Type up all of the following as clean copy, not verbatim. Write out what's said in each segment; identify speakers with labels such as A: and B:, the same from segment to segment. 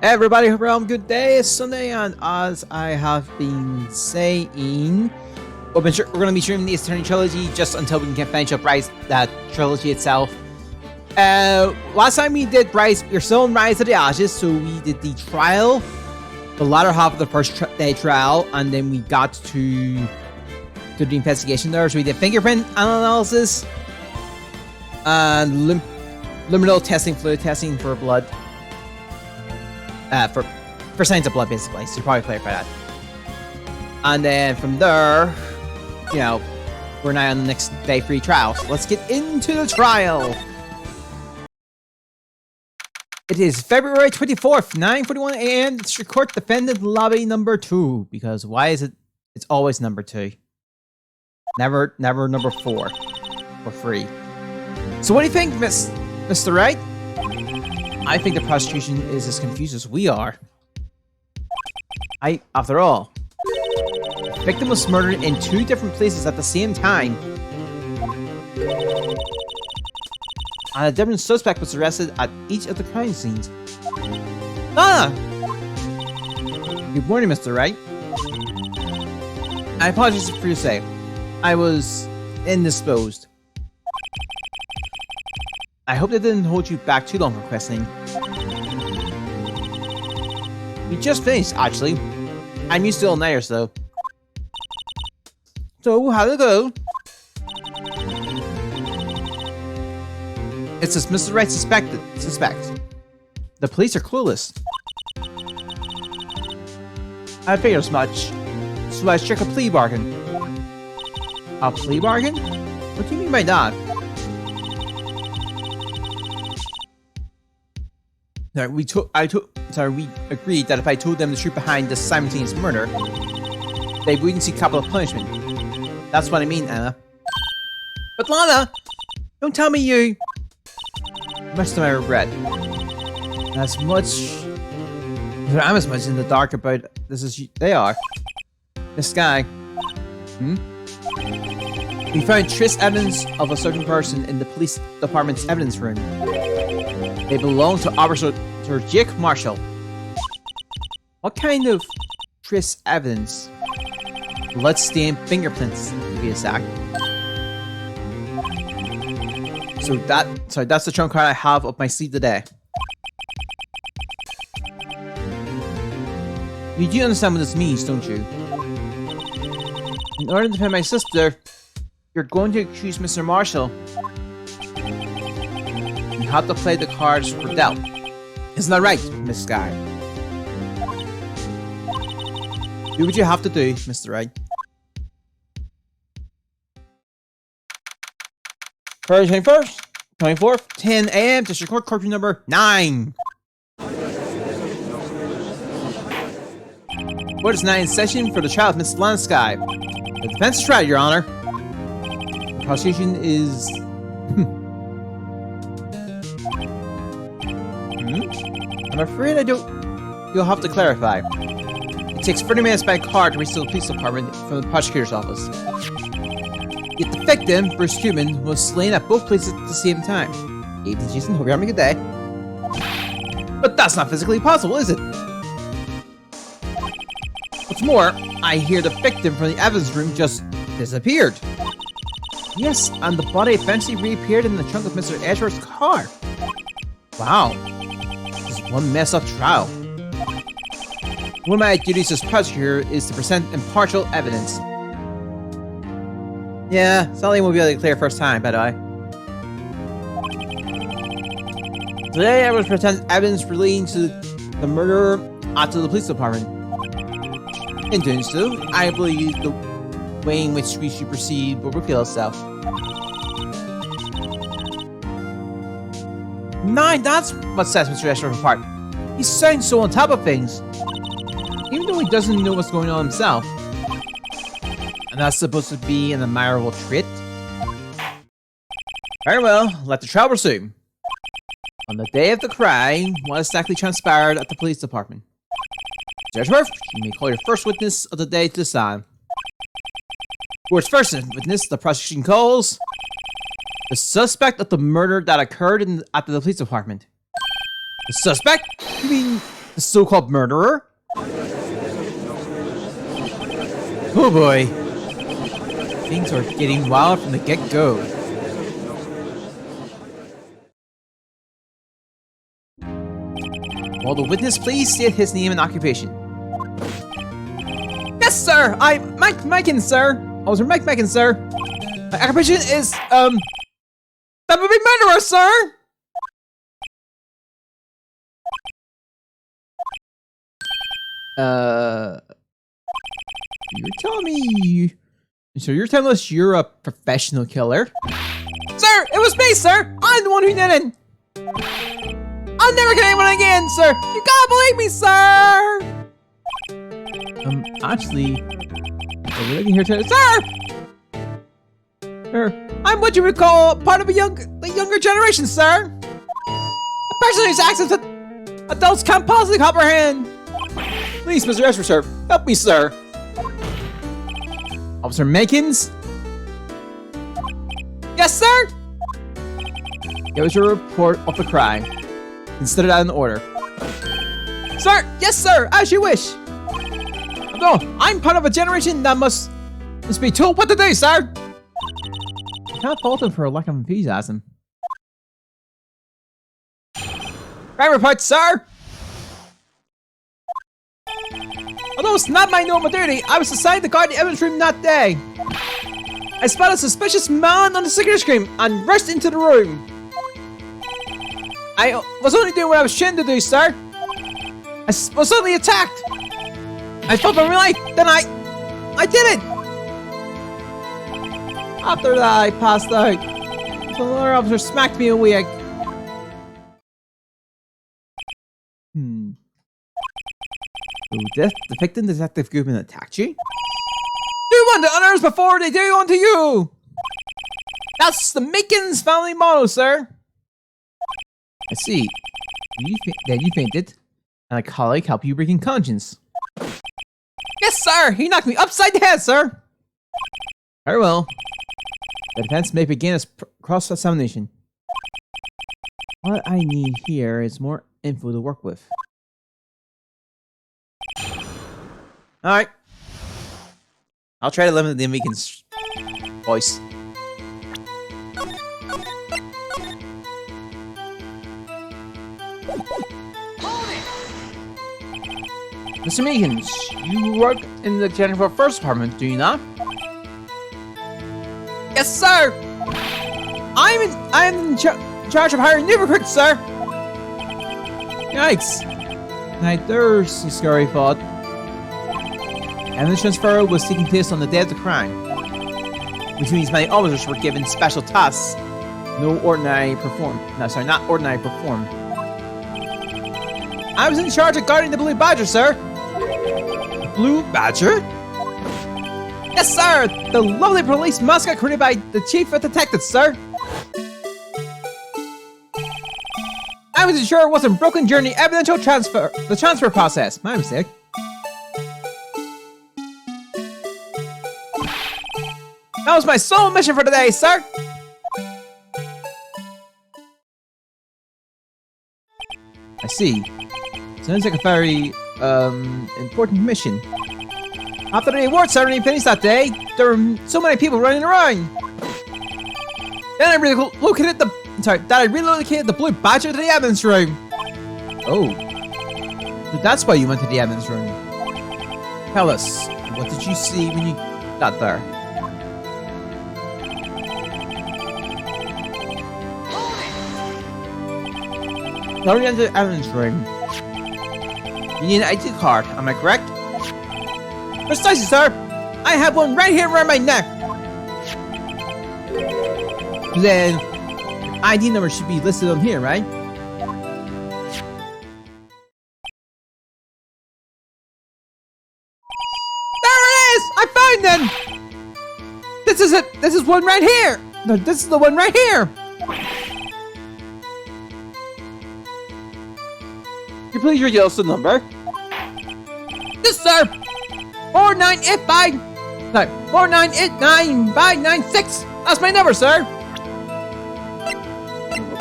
A: Everybody, hope you're having a good day. It's Sunday, and as I have been saying, we're going to be streaming the Attorney Trilogy just until we can finish up Rise, that trilogy itself. Last time we did Rise, we're still in Rise of the Ashes, so we did the trial, the latter half of the first day trial, and then we got to the investigation there. So we did fingerprint analysis, and liminal testing, fluid testing for blood. For signs of blood, basically. So you probably clarify that. And then from there, you know, we're now on the next day 3 trial. So let's get into the trial. It is February 24th, 9:41 a.m. District Court Defendant Lobby number 2. Because why is it? It's always number 2. Never number 4 or 3. So what do you think, Mr. Wright? I think the prosecution is as confused as we are. After all, the victim was murdered in 2 different places at the same time. And a different suspect was arrested at each of the crime scenes. Good morning, Mr. Wright. I apologize for your say. I was indisposed. I hope that didn't hold you back too long for questioning. We just finished, actually. I'm used to all-nighters, though. So, how'd it go? It's as Mr. Wright suspects. The police are clueless. I figured as much. So I struck a plea bargain. A plea bargain? What do you mean by that? No, we agreed that if I told them the truth behind this simultaneous murder, they wouldn't see capital punishment. That's what I mean, Anna. But Lana, don't tell me you. Much to my regret. I'm as much in the dark about this as they are. This guy. We found trace evidence of a certain person in the police department's evidence room. They belong to Officer Jake Marshall. What kind of trace evidence? Blood-stained fingerprints, to be exact. So that's the trump card I have up my sleeve today. You do understand what this means, don't you? In order to defend my sister, you're going to accuse Mr. Marshall. You have to play the cards for dealt. Isn't that right, Miss Guy? Do what you have to do, Mr. Wright. February 21st, 24th, 10 a.m. District Court, courtroom number 9. Court is 9 in session for the trial of Miss Lansky. The defense is tried, Your Honor. The prosecution is... I'm afraid I don't... You'll have to clarify. It takes 30 minutes by car to reach the police department from the prosecutor's office. Yet the victim, Bruce Human, was slain at both places at the same time. Evening, Jason. Hope you're having a good day. But that's not physically possible, is it? What's more, I hear the victim from the evidence room just disappeared. Yes, and the body eventually reappeared in the trunk of Mr. Edgeworth's car. Wow. One mess up trial. One of my duties as prosecutor is to present impartial evidence. Yeah, Sally won't be able to clear first time, by the way. Today I will present evidence relating to the murder at the police department. In doing so, I believe the way in which we should proceed will reveal itself. 9, that's what sets Mr. Edgeworth apart. He sounds so on top of things, even though he doesn't know what's going on himself. And that's supposed to be an admirable trait. Very well, let the trial resume. On the day of the crime, what exactly transpired at the police department? Mr. Edgeworth, you may call your first witness of the day to the stand. Court's first witness, the prosecution calls the suspect of the murder that occurred at the police department. The suspect? You mean The so-called murderer? Oh boy. Things are getting wild from the get-go. Will the witness please state his name and occupation? Yes, sir! I'm Mike Meckin, sir! Officer Mike Meckin, sir! My occupation is, that would be murderer, sir! You're telling me... So you're telling us you're a professional killer? Sir! It was me, sir! I'm the one who did it! I'll never kill anyone again, sir! You gotta believe me, sir! Actually... We're looking here to... Sir! Sir, I'm what you would call part of the younger generation, sir! A person whose accents that adults can't possibly comprehend! Please, Mr. Esper, sir, help me, sir! Officer Makins? Yes, sir? Give us your report of the crime. Consider that in order. Sir! Yes, sir! As you wish! No, I'm part of a generation that must be told what to do, sir! I can't fault him for a lack of enthusiasm. Crime report, sir! Although it's not my normal duty, I was assigned to guard the evidence room that day. I spotted a suspicious man on the security screen and rushed into the room. I was only doing what I was trained to do, sir. I was suddenly attacked. I felt my life, then I did it. After that, I passed out. So another officer smacked me awake. So the victim detective Goodman attacked you? Do unto others before they do unto you! That's the Makins family motto, sir! I see. Then you fainted, and a colleague helped you regain conscience. Yes, sir! He knocked me upside the head, sir! Very well. The defense may begin its cross-examination. What I need here is more info to work with. Alright. I'll try to limit the Megan's voice. Mr. Meekins, you work in the General First Department, do you not? Yes, sir! I'm in charge of hiring new recruits, sir! Yikes. Now there's a scary thought. Evidence transfer was taking place on the day of the crime, which means many officers were given special tasks not ordinary performed. I was in charge of guarding the Blue Badger, sir. Blue Badger? Yes, sir! The lovely police mascot created by the chief of detectives, sir. I was sure it wasn't broken during the the transfer process. My mistake. That was my sole mission for today, sir! I see. Sounds like a very, important mission. After the award ceremony finished that day, there were so many people running around. Then I relocated the Blue Badger to the evidence room. Oh. So that's why you went to the evidence room. Tell us, what did you see when you got there? Now we enter the evidence room. You need an ID card, am I correct? Precisely, sir! I have one right here around my neck! Then, ID number should be listed on here, right? There it is! I found them! This is it! This is one right here! No, this is the one right here! Can you please read the number? Yes, sir! 4985. No, 4989596. That's my number, sir.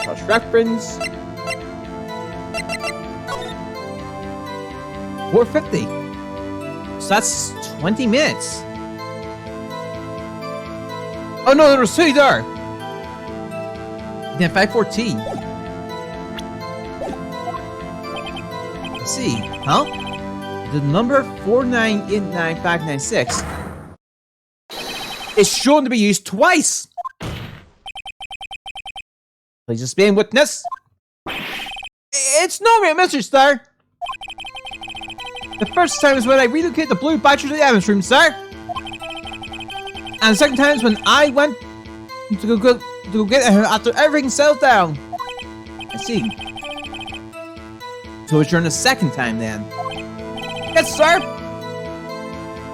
A: Cross reference. 4:50. So that's 20 minutes. Oh no, there was 2 there. Then 5:14. Let's see, huh? The number 4989596 is shown to be used twice. Please just be in witness. It's no real mystery, sir. The first time is when I relocated the blue badger to the evidence room, sir. And the second time is when I went to go get him after everything settled down. I see. So it's during the second time then. Yes, sir.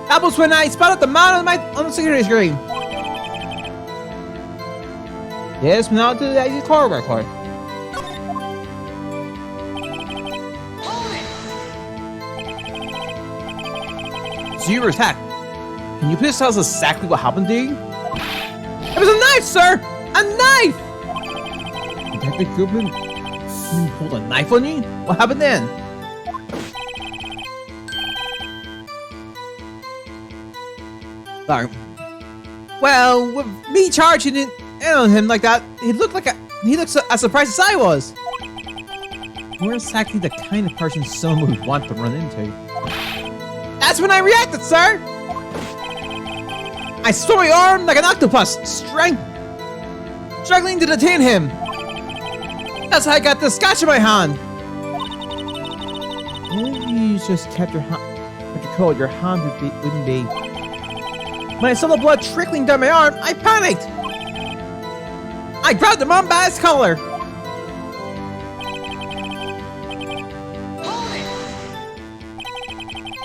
A: That was when I spotted the man on the security screen. Yes, now to the car record. So you were attacked. Can you please tell us exactly what happened to you? It was a knife, sir! A knife! Detective Goodman pulled a knife on you? What happened then? Sorry. Well, with me charging it on him like that, he looked as surprised as I was. You're exactly the kind of person someone would want to run into. That's when I reacted, sir! I swung my arm like an octopus, struggling to detain him. That's how I got the scotch in my hand. If you just kept your control, your hand wouldn't be. When I saw the blood trickling down my arm, I panicked. I grabbed him on by his collar.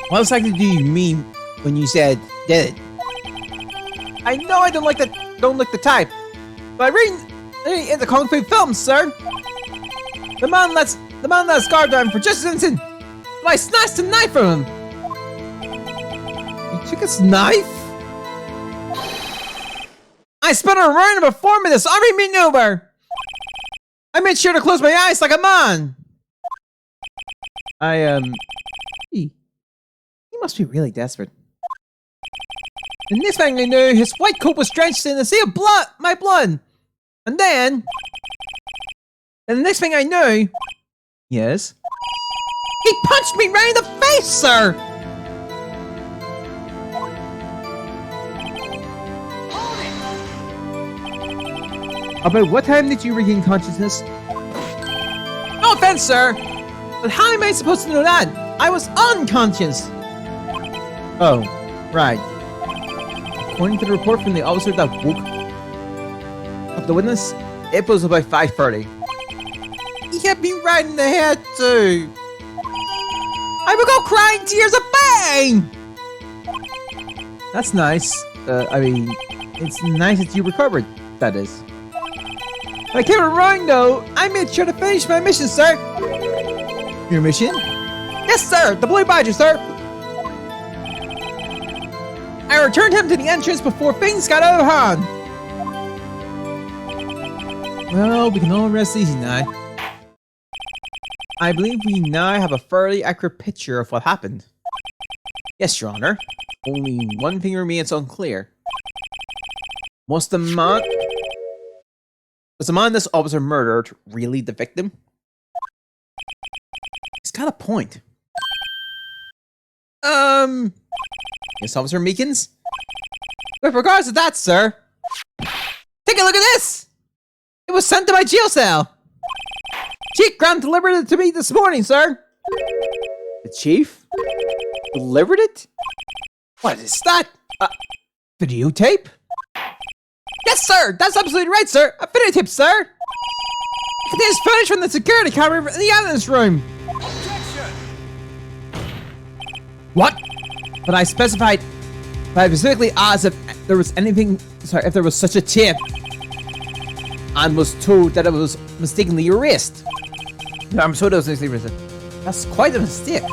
A: What exactly do you mean when you said did it? I know I don't like the type, but I'm really into kung fu films, sir. The man let his guard down for just an instant, but I snatched the knife from him. You took his knife? I spun around and performed this army maneuver. I made sure to close my eyes like a man. He must be really desperate. The next thing I knew, his white coat was drenched in a sea of blood, my blood. And the next thing I knew, yes, he punched me right in the face, sir. About what time did you regain consciousness? No offense, sir, but how am I supposed to know that? I was unconscious. Oh, right. According to the report from the officer that woke up the witness, it was about 5:30. He hit me right in the head too. I would go crying tears of pain. That's nice. I mean, it's nice that you recovered. That is. When I came around though, I made sure to finish my mission, sir. Your mission? Yes, sir. The blue badger, sir. I returned him to the entrance before things got out of hand. Well, we can all rest easy now. I believe we now have a fairly accurate picture of what happened. Yes, Your Honor. Only one thing remains unclear. Was the man this officer murdered really the victim? He's got a point. Yes, Officer Meekins? With regards to that, sir, take a look at this! It was sent to my jail cell! Chief Grant delivered it to me this morning, sir! The chief? Delivered it? What is that? Videotape? Yes, sir! That's absolutely right, sir! A videotape, sir! It contains footage from the security camera in the evidence room! Objection! What? But I specified specifically asked if there was anything, if there was such a tape, and was told that it was mistakenly erased. I'm told it was mistakenly erased. That's quite a mistake.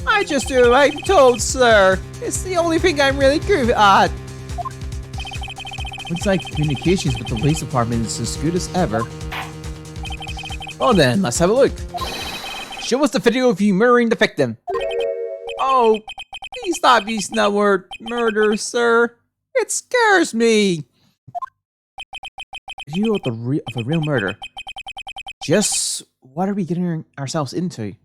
A: I just do what I'm told, sir. It's the only thing I'm really good at. Looks like communications with the police department is as good as ever. Well then, let's have a look. Show us the video of you murdering the victim. Oh, please stop using that word murder, sir. It scares me. You of a real murder. Just what are we getting ourselves into?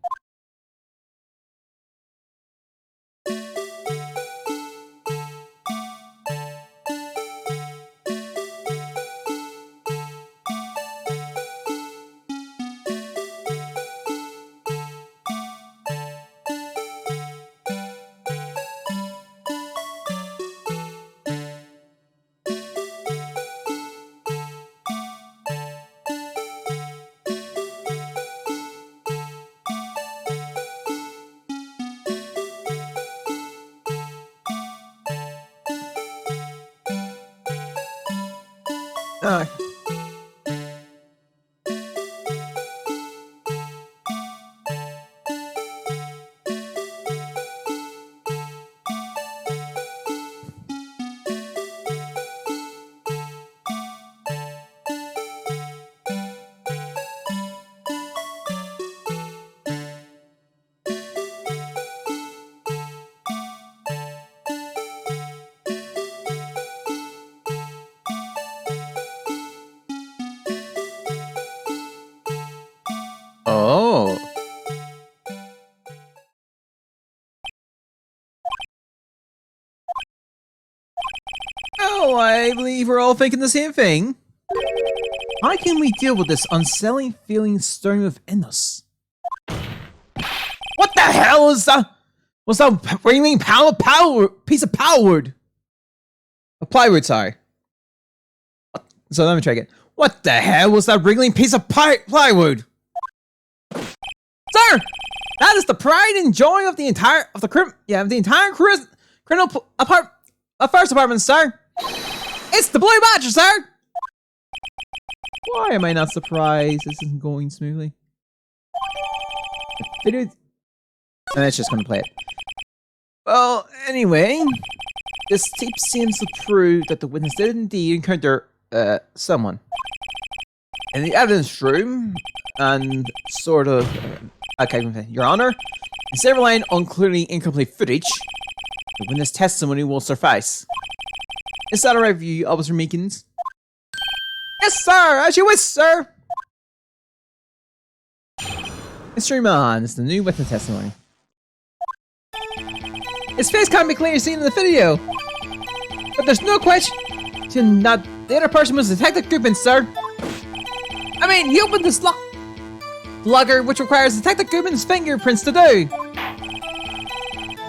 A: Uh, oh. Oh, I believe we're all thinking the same thing. How can we deal with this unsettling feeling stirring within us? What the hell is that? What's that ringing piece of plywood? A plywood, sorry. So let me try again. What the hell was that wriggling piece of plywood? Sir, that is the pride and joy of the entire criminal affairs department, sir. It's the blue badger, sir. Why am I not surprised this isn't going smoothly? That's just gonna play it. Well, anyway, this tape seems to prove that the witness did indeed encounter someone in the evidence room, and sort of. Okay, Your Honor, instead of relying on clearly incomplete footage, the witness testimony will suffice. Is that alright with you, Officer Meekins? Yes, sir! As you wish, sir! Mr. Iman, it's the new witness testimony. His face can't be clearly seen in the video, but there's no question that the other person was Detective Goodman, sir. I mean, he opened this locker, which requires Detective Goodman's fingerprints to do.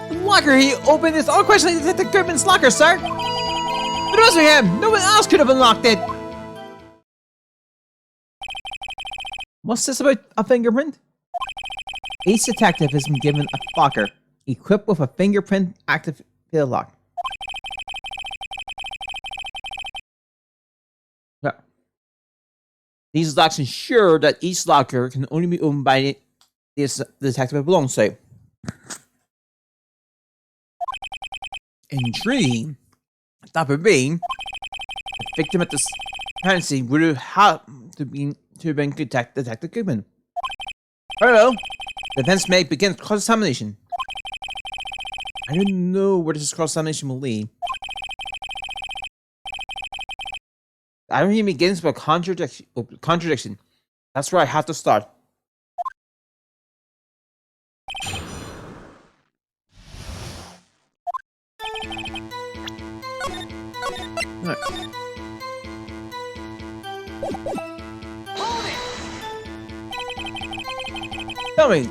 A: The locker he opened is unquestionably Detective Goodman's locker, sir. But it wasn't him. No one else could have unlocked it. What's this about a fingerprint? Each detective has been given a locker equipped with a fingerprint activated lock. Yeah. These locks ensure that each locker can only be opened by the detective it belongs to. Intriguing. That would be the victim at this penalty would have had to have been Detective Goodman. Very well. The defense may begin cross-examination. I don't know where this cross-examination will lead. I don't even begins with a contradiction. That's where I have to start. Right. Tell me,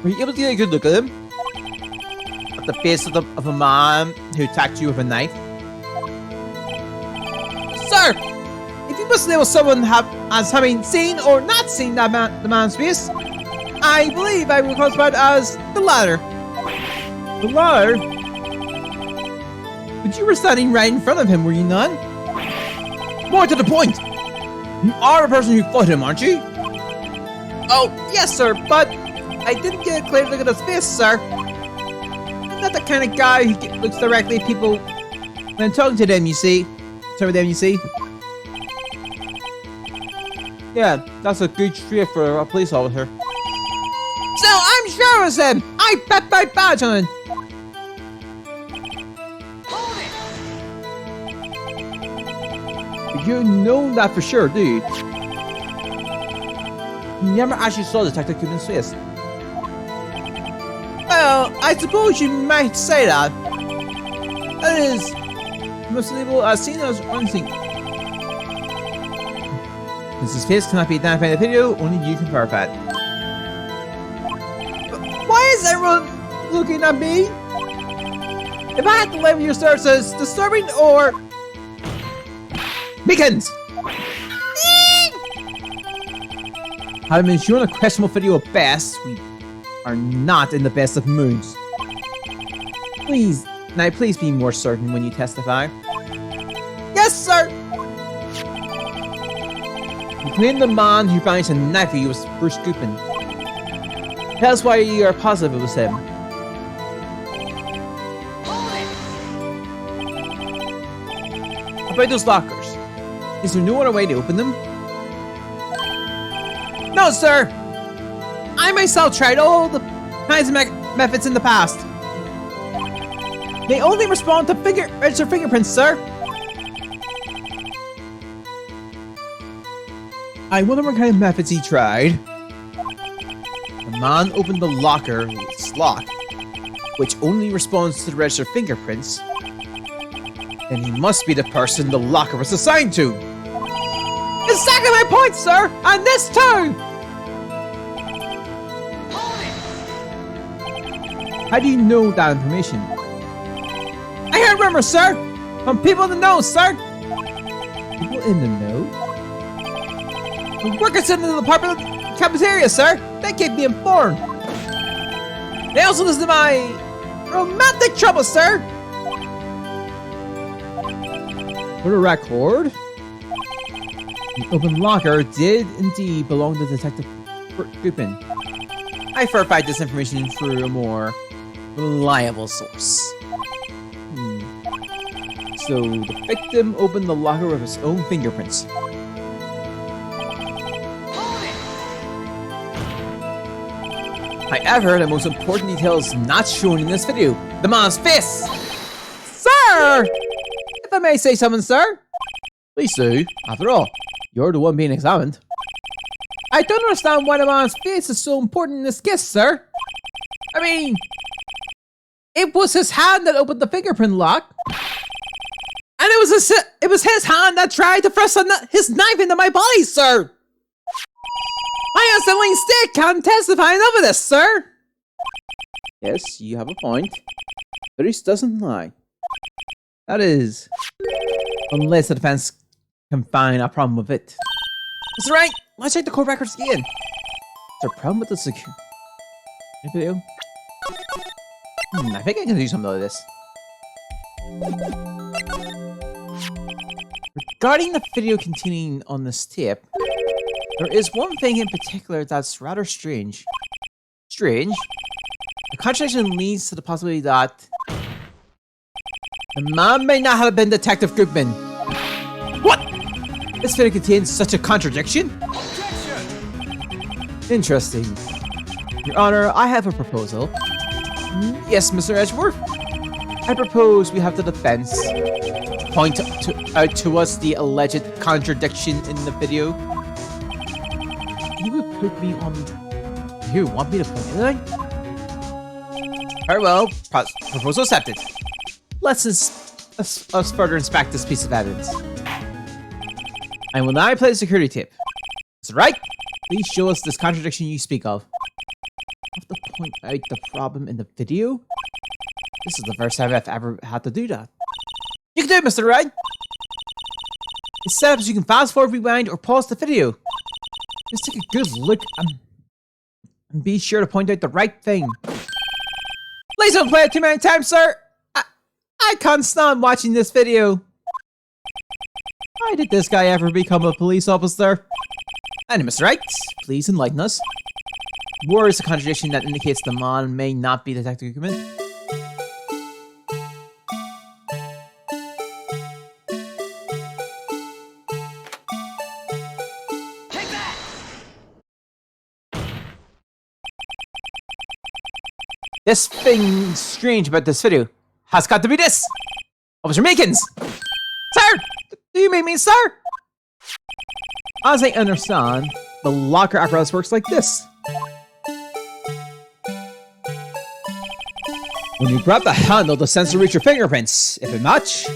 A: were you able to get a good look at him? At the face of a man who attacked you with a knife? Sir! If you must label someone as having seen or not seen the man's face, I believe I will classify it as the latter. The latter? But you were standing right in front of him, were you not? More to the point! You are the person who fought him, aren't you? Oh, yes, sir, but I didn't get a clear look at his face, sir. I'm not the kind of guy who looks directly at people when talking to them, you see. Yeah, that's a good trait for a police officer. So I'm sure it was him. I bet my badge on it. You know that for sure, dude. You never actually saw Detective Goodman's face. Well, I suppose you might say that. That is, most people are seen as unseen. Since his face cannot be identified in the video, only you can verify it. Why is everyone looking at me? If I had to label your search as disturbing or Beacons! Having been shown a questionable video at best, we are not in the best of moods. Please be more certain when you testify. Yes, sir! You claim the man who vanished a knife for you was Bruce Goodman. Tell us why you are positive it was him. About those lockers. Is there no other way to open them? No, sir! I myself tried all the kinds of methods in the past. They only respond to registered fingerprints, sir. I wonder what kind of methods he tried. The man opened the locker with its lock, which only responds to the registered fingerprints. Then he must be the person the locker was assigned to. Exactly my point, sir! And this too! How do you know that information? I heard rumors, sir! From people in the know, sir! People in the know? The workers in the department cafeteria, sir! They keep me informed! They also listen to my romantic troubles, sir! For the record, the open locker did indeed belong to Detective Goodman. I verified this information through a more reliable source. So the victim opened the locker with his own fingerprints. However, the most important detail is not shown in this video. The man's face! Sir! If I may say something, sir? Please do. After all, you're the one being examined. I don't understand why the man's face is so important in this case, sir. I mean, it was his hand that opened the fingerprint lock. And it was his hand that tried to thrust his knife into my body, sir. I instantly stick can't testify enough of this, sir. Yes, you have a point. But he doesn't lie. That is, unless the defense can find a problem with it. That's right. Let's check the court records again. Is there a problem with the security video? I think I can do something like this. Regarding the video continuing on this tape, there is one thing in particular that's rather strange. Strange? The contradiction leads to the possibility that the man may not have been Detective Goodman. What? This video contains such a contradiction? Interesting. Your Honor, I have a proposal. Yes, Mr. Edgeworth? I propose we have the defense point out to us the alleged contradiction in the video. You would put me on... You want me to point it out? Very well. Proposal accepted. Let's us further inspect this piece of evidence. I will now play the security tape. Is it right? Please show us this contradiction you speak of. I have to point out the problem in the video? This is the first time I've ever had to do that. You can do it, Mr. Wright. It's set up so you can fast forward, rewind, or pause the video. Just take a good look and be sure to point out the right thing. Please don't play it too many times, sir. I can't stand watching this video. Why did this guy ever become a police officer? And Mr. Wright, please enlighten us. Where is the contradiction that indicates the man may not be Detective Goodman? This thing strange about this video has got to be this. Officer Meekins! Sir! Do you mean sir? As I understand, the locker apparatus works like this. When you grab the handle, the sensor reads your fingerprints. If it match,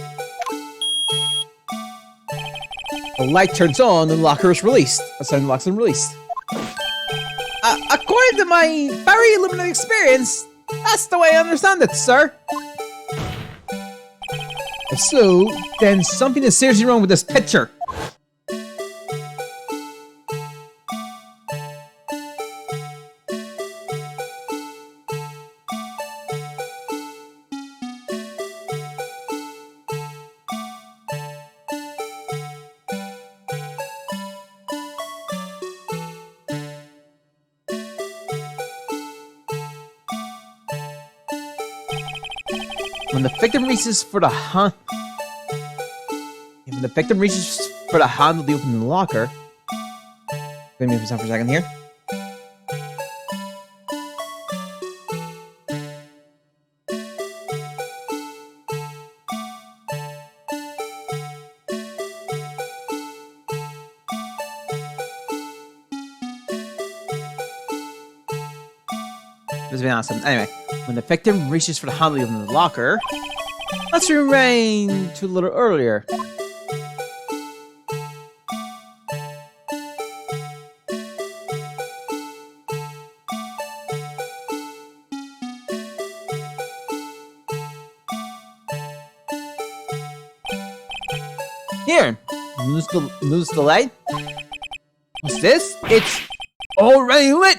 A: the light turns on and the locker is released. A sound locks and released. According to my very limited experience, that's the way I understand it, sir. If so, then something is seriously wrong with this picture. When the victim reaches for the handle to open the locker. Let me move this on for a second here. This has been awesome. Anyway, when the victim reaches for the handle to open the locker, let's rewind to a little earlier. Here, lose the light. What's this? It's already lit.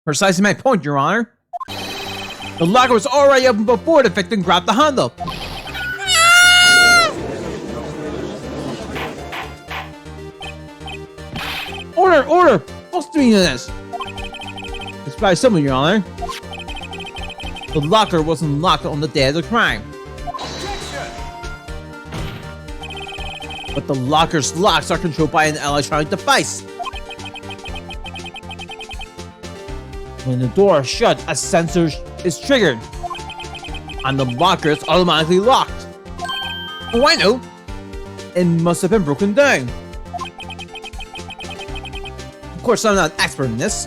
A: Precisely my point, Your Honor. The locker was already open before the victim grabbed the handle. Order! Order! What's doing this? It's by someone, Your Honor. The locker wasn't locked on the day of the crime. But the locker's locks are controlled by an electronic device. When the door is shut, a sensor is triggered, and the locker is automatically locked. Oh, I know! It must have been broken down. Of course, I'm not an expert in this.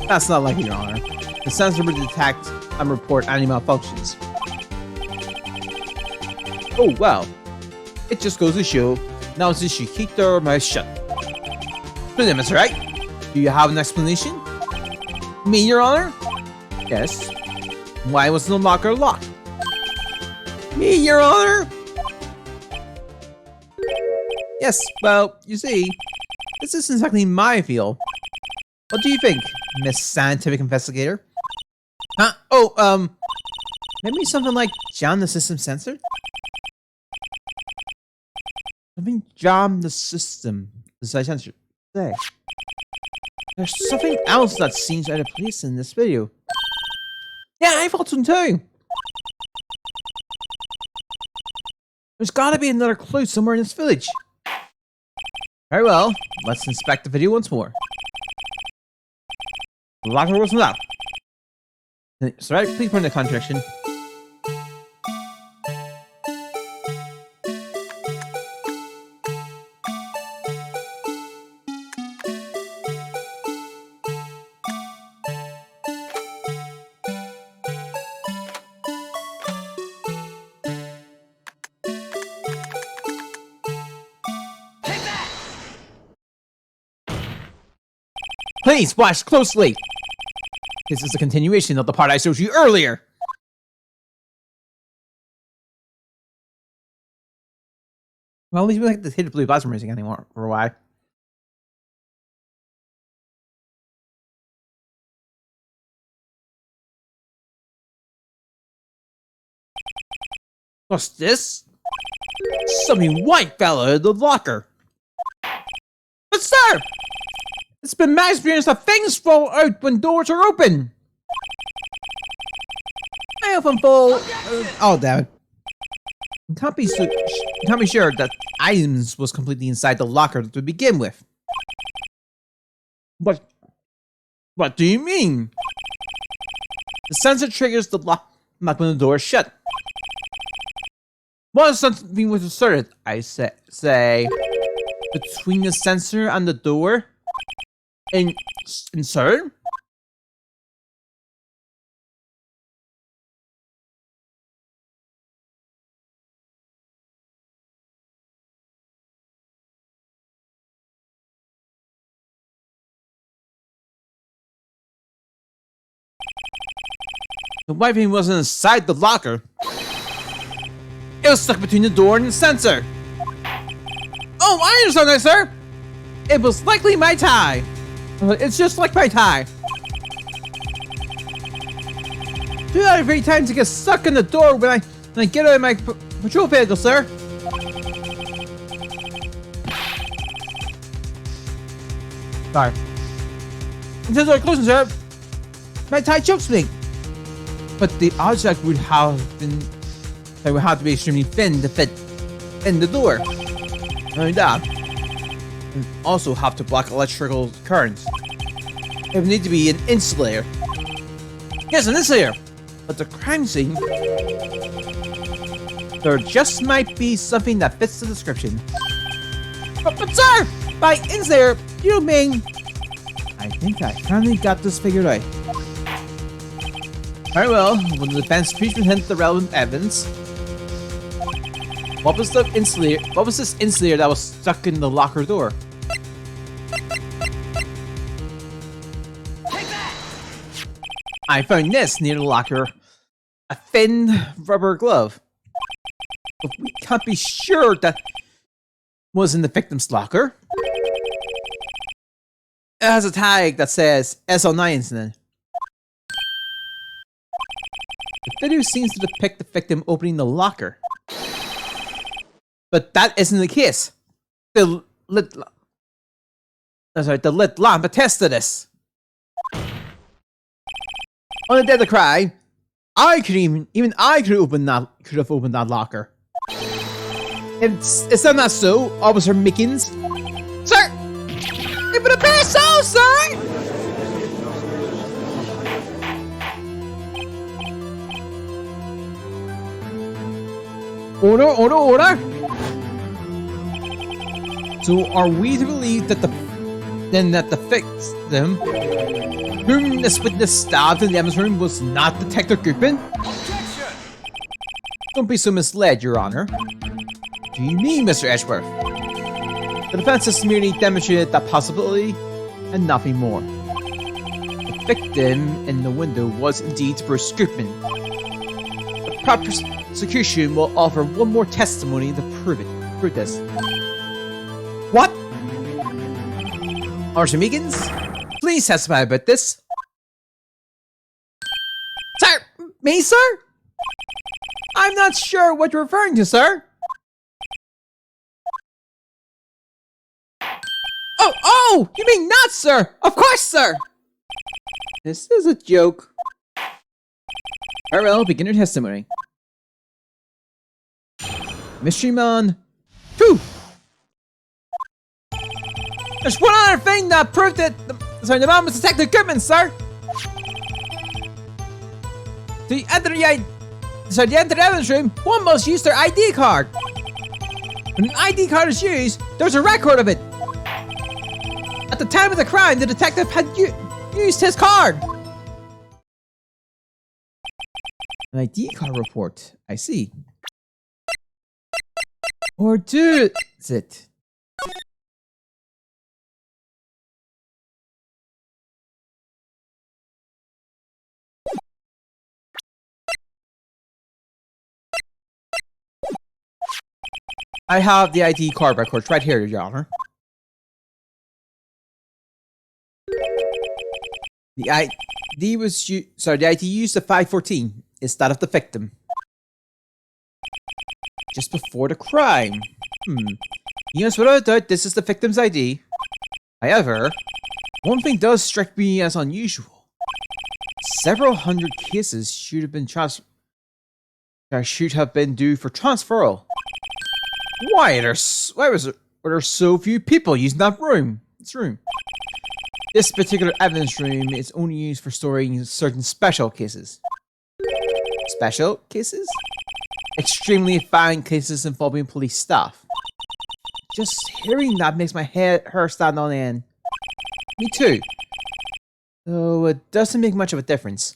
A: That's not likely, Your Honor. The sensor will detect and report any malfunctions. Oh, wow. It just goes to show, now since you keep their mouth shut. Brilliant, Mr. Wright. Do you have an explanation? Me, Your Honor? Yes. Why was the locker locked? Me, Your Honor? Yes, well, you see, this isn't exactly my field. What do you think, Miss Scientific Investigator? Huh? Oh, maybe something like jam the system sensor? Something jam the system. Sensor. Say. There's something else that seems out of place in this video. Yeah, I thought so too. There's gotta be another clue somewhere in this village. Very well, let's inspect the video once more. The locker wasn't locked. Sorry, please point in the contradiction. Please watch closely. This is a continuation of the part I showed you earlier. Well, at least we don't have to hit the blue button racing anymore for a while. What's this? Something white fell out of the locker. But sir! It's been my experience that things fall out when doors are open. I often fall. Oh, damn it! Can't be sure that items was completely inside the locker to begin with. But What do you mean? The sensor triggers the lock when the door is shut. Once something was inserted, I say between the sensor and the door, and insert. The Wi-Fi wasn't inside the locker. It was stuck between the door and the sensor. Oh, I understand that, sir. It was likely my tie. It's just like my tie. Do that every time to get stuck in the door when I get out of my patrol vehicle, sir. Sorry. Until the door closes, sir, my tie chokes me. But the object would have to be extremely thin to fit in the door. Not only that, it would also have to block electrical currents. It would need to be an insulator. Yes, an insulator. But the crime scene, there just might be something that fits the description. But sir, by insulator, you mean? I think I finally got this figured out. Very well, when the defense please present the relevant evidence. What was the insulator? What was this insulator that was stuck in the locker door? Take that! I found this near the locker. A thin rubber glove. But we can't be sure that was in the victim's locker. It has a tag that says SL9 incident. The video seems to depict the victim opening the locker. But that isn't the case. The lit lamp attests to this. On the day of the crime, I could have opened that locker. Is that not so, Officer Mickens? Sir! It would appear so, sir! Order! So are we to believe that the victim whom this witness stabbed in the evidence room was not Detective Goodman? Objection! Don't be so misled, Your Honor. What do you mean, Mr. Edgeworth? The defense has merely demonstrated that possibility and nothing more. The victim in the window was indeed Bruce Goodman. The prosecution will offer one more testimony to prove this. What? Officer Meekins, please testify about this. Sir! Me, sir? I'm not sure what you're referring to, sir. Oh! You mean not, sir? Of course, sir! This is a joke. Very well, begin your testimony. Mystery Man 2! There's one other thing that proved that the man was Detective Goodman, sir! To enter the evidence room, one must use their ID card. When an ID card is used, there's a record of it. At the time of the crime, the detective had used his card. An ID card report, I see. Or does it? I have the ID card records right here, Your Honor. The ID was the ID used at 514 is that of the victim. Just before the crime. Yes, without a doubt, this is the victim's ID. However, one thing does strike me as unusual. Several hundred cases should have been due for transferal. Why were there so few people using that room? This particular evidence room is only used for storing certain special cases. Special cases? Extremely fine cases involving police staff. Just hearing that makes my hair stand on end. Me too. Though it doesn't make much of a difference.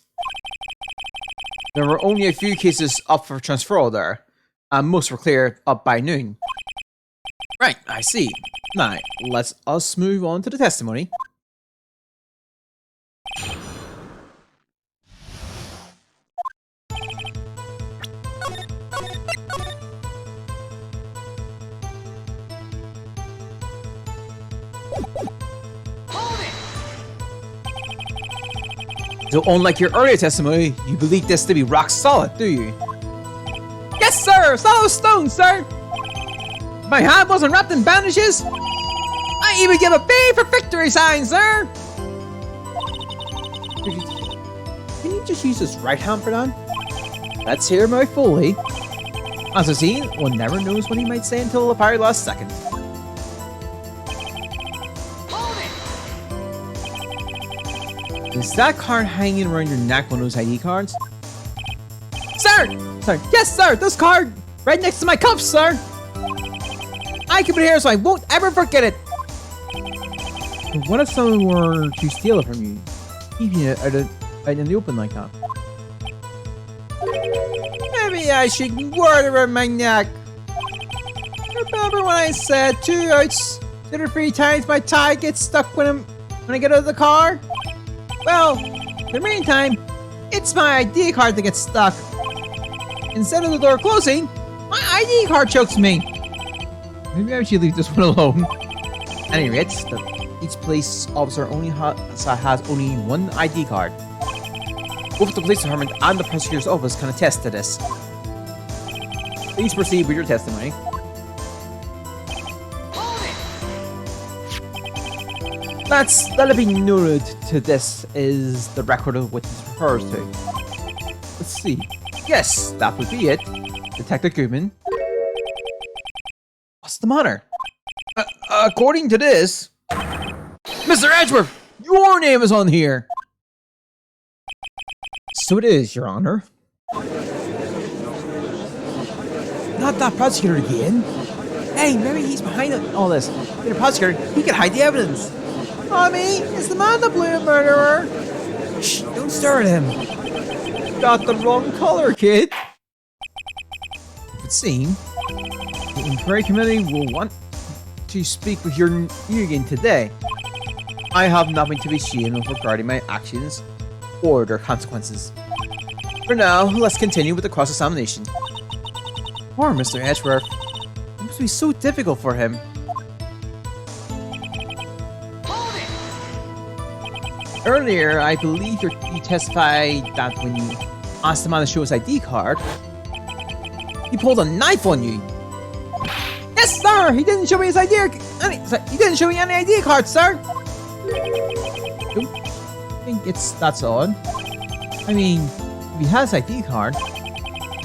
A: There were only a few cases up for transferal there, and most were cleared up by noon. Right, I see. Now, let's us move on to the testimony. So unlike your earlier testimony, you believe this to be rock solid, do you? Yes, sir! Solid stone, sir! My hand wasn't wrapped in bandages! I even give a B for victory sign, sir! Can you just use this right hand for that? Let's hear my Foley. As I've seen, one never knows what he might say until the very last second. Is that card hanging around your neck one of those ID cards? Sir! Sir, yes, sir! This card! Right next to my cuffs, sir! I keep it here so I won't ever forget it! But what if someone were to steal it from you? Keeping it out in the open like that? Maybe I should wear it around my neck. Remember when I said 2 out of 3 times my tie gets stuck when I get out of the car? Well, in the meantime, it's my ID card that gets stuck. Instead of the door closing, my ID card chokes me. Maybe I should leave this one alone. At any rate, each police officer only has only one ID card. Both the police department and the prosecutor's office can attest to this. Please proceed with your testimony. Let it be noted to this is the record of what this refers to. Let's see. Yes, that would be it. Detective Goodman. What's the matter? According to this, Mr. Edgeworth, your name is on here. So it is, Your Honor. Not that prosecutor again. Hey, maybe he's behind all this. If the prosecutor, he could hide the evidence. Tommy, is the man the blue murderer? Shh, don't stare at him. Got the wrong color, kid. It would seem the inquiry committee will want to speak with you again today. I have nothing to be ashamed of regarding my actions or their consequences. For now, let's continue with the cross-examination. Poor Mr. Edgeworth. It must be so difficult for him. Earlier, I believe you testified that when you asked the man to show his ID card, he pulled a knife on you. Yes, sir! He didn't show me his ID. He didn't show me any ID card, sir. I think that's odd. I mean, if he has ID card,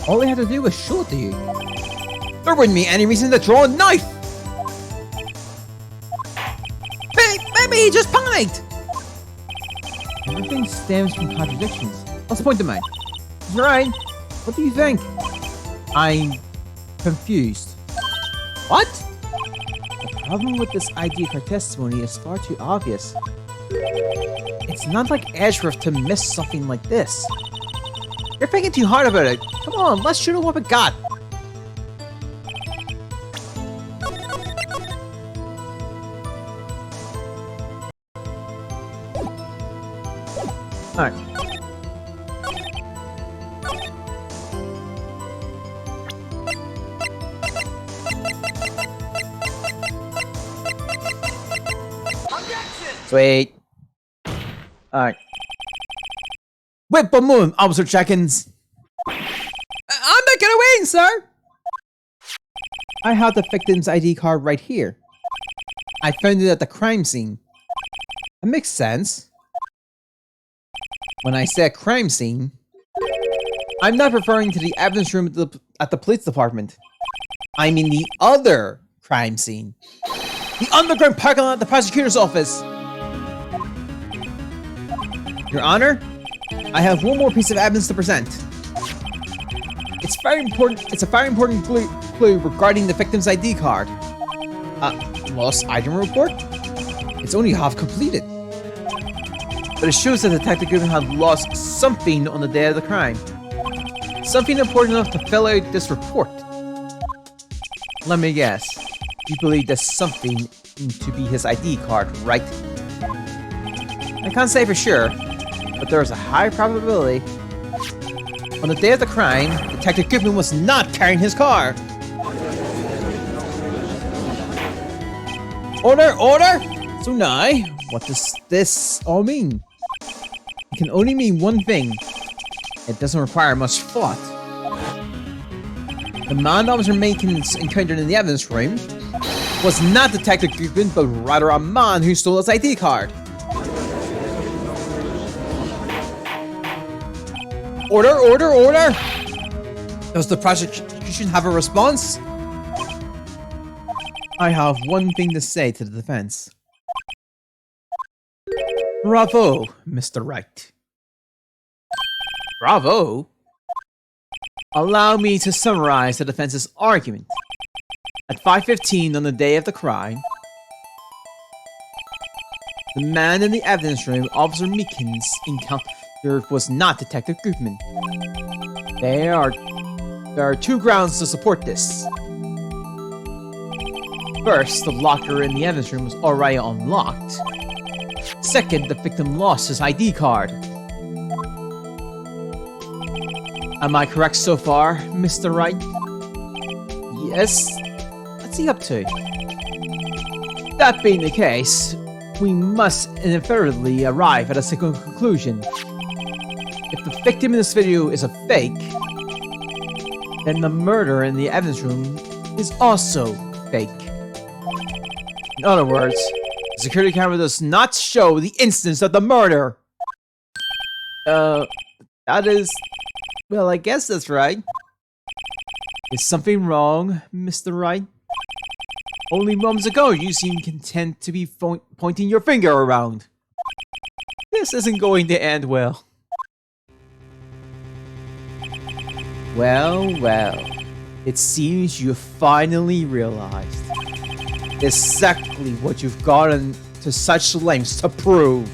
A: all he had to do was show it to you. There wouldn't be any reason to draw a knife. Maybe he just panicked. Everything stems from contradictions. What's the point of mine? You're right. What do you think? I'm confused. What? The problem with this ID card testimony is far too obvious. It's not like Edgeworth to miss something like this. You're thinking too hard about it. Come on, let's shoot what we got. Alright. Sweet. Alright. Wait a moment, Officer Check-ins. I'm not gonna win, sir! I have the victim's ID card right here. I found it at the crime scene. It makes sense. When I say crime scene, I'm not referring to the evidence room at the police department. I mean the other crime scene. The underground parking lot at the prosecutor's office. Your Honor, I have one more piece of evidence to present. It's very important. It's a very important clue regarding the victim's ID card. Lost item report? It's only half completed. But it shows that Detective Goodman had lost something on the day of the crime. Something important enough to fill out this report. Let me guess. You believe there's something to be his ID card, right? I can't say for sure, but there is a high probability. On the day of the crime, Detective Goodman was not carrying his car. Order! Order! Tsunai, what does this all mean? It can only mean one thing. It doesn't require much thought. The man Officer Makins encountered in the evidence room was not Detective Goodman, but rather a man who stole his ID card. Order! Order! Order! Does the prosecution have a response? I have one thing to say to the defense. Bravo, Mr. Wright. Bravo? Allow me to summarize the defense's argument. At 5:15 on the day of the crime, the man in the evidence room Officer Meekins encountered was not Detective Goodman. There are two grounds to support this. First, the locker in the evidence room was already unlocked. Second, the victim lost his ID card. Am I correct so far, Mr. Wright? Yes? What's he up to? That being the case, we must inevitably arrive at a single conclusion. If the victim in this video is a fake, then the murder in the evidence room is also fake. In other words, the security camera does not show the instance of the murder. That is... Well, I guess that's right. Is something wrong, Mr. Wright? Only moments ago, you seemed content to be pointing your finger around. This isn't going to end well. Well, well. It seems you finally realized exactly what you've gotten to such lengths to prove.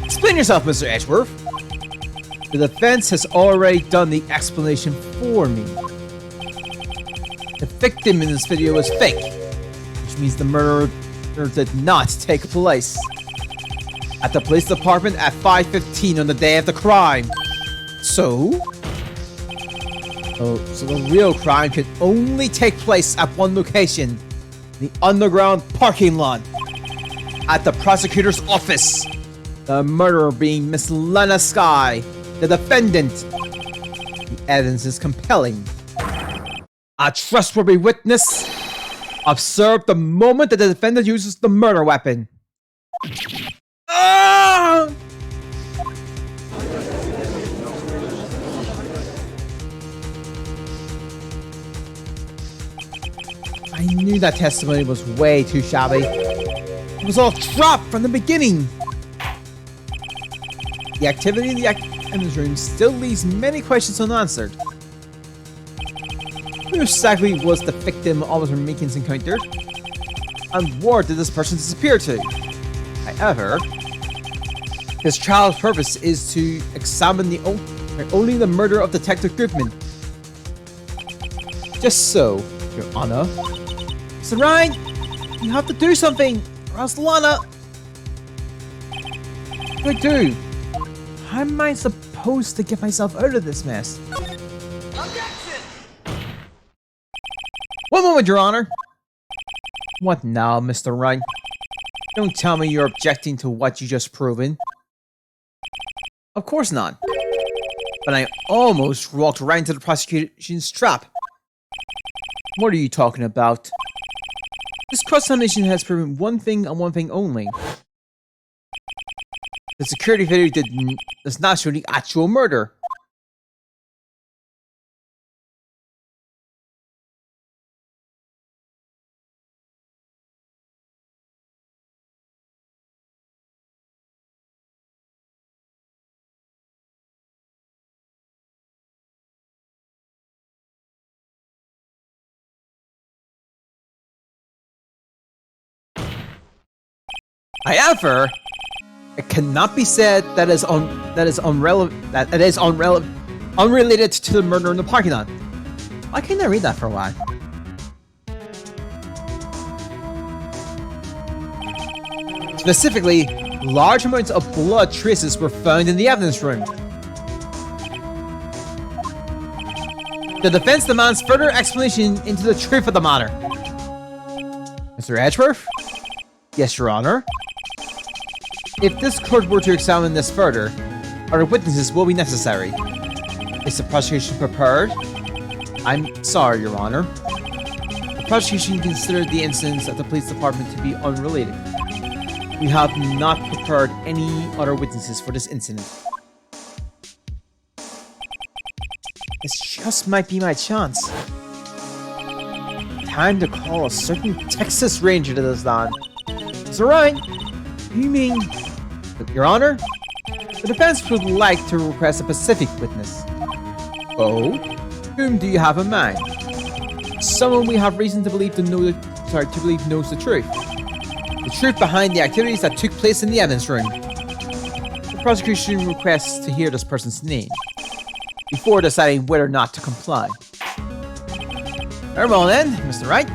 A: Explain yourself, Mr. Edgeworth. The defense has already done the explanation for me. The victim in this video is fake, which means the murder did not take place at the police department at 5:15 on the day of the crime. So the real crime could only take place at one location, the underground parking lot, at the prosecutor's office. The murderer being Miss Lena Sky, the defendant. The evidence is compelling. A trustworthy witness observed the moment that the defendant uses the murder weapon. Ah! I knew that testimony was way too shabby. It was all dropped from the beginning. The activity in the evidence room still leaves many questions unanswered. Who exactly was the victim Officer Meekins encountered? And where did this person disappear to? However, his trial's purpose is to examine only the murder of Detective Goodman. Just so, Your Honor. Mr. Ryan, you have to do something, or else Lana... What do I do? How am I supposed to get myself out of this mess? Objection! One moment, Your Honor. What now, Mr. Wright? Don't tell me you're objecting to what you just proven. Of course not. But I almost walked right into the prosecution's trap. What are you talking about? This cross-examination has proven one thing and one thing only. The security video does not show the actual murder. However, it cannot be said that is unrelated to the murder in the parking lot. Why can't I read that for a while? Specifically, large amounts of blood traces were found in the evidence room. The defense demands further explanation into the truth of the matter. Mr. Edgeworth? Yes, Your Honor. If this court were to examine this further, other witnesses will be necessary. Is the prosecution prepared? I'm sorry, Your Honor. The prosecution considered the incidents at the police department to be unrelated. We have not prepared any other witnesses for this incident. This just might be my chance. Time to call a certain Texas Ranger to this land. Is that right? You mean... Your Honor? The defense would like to request a specific witness. Oh? Whom do you have in mind? Someone we have reason to believe knows the truth. The truth behind the activities that took place in the evidence room. The prosecution requests to hear this person's name before deciding whether or not to comply. Very well then, Mr. Wright.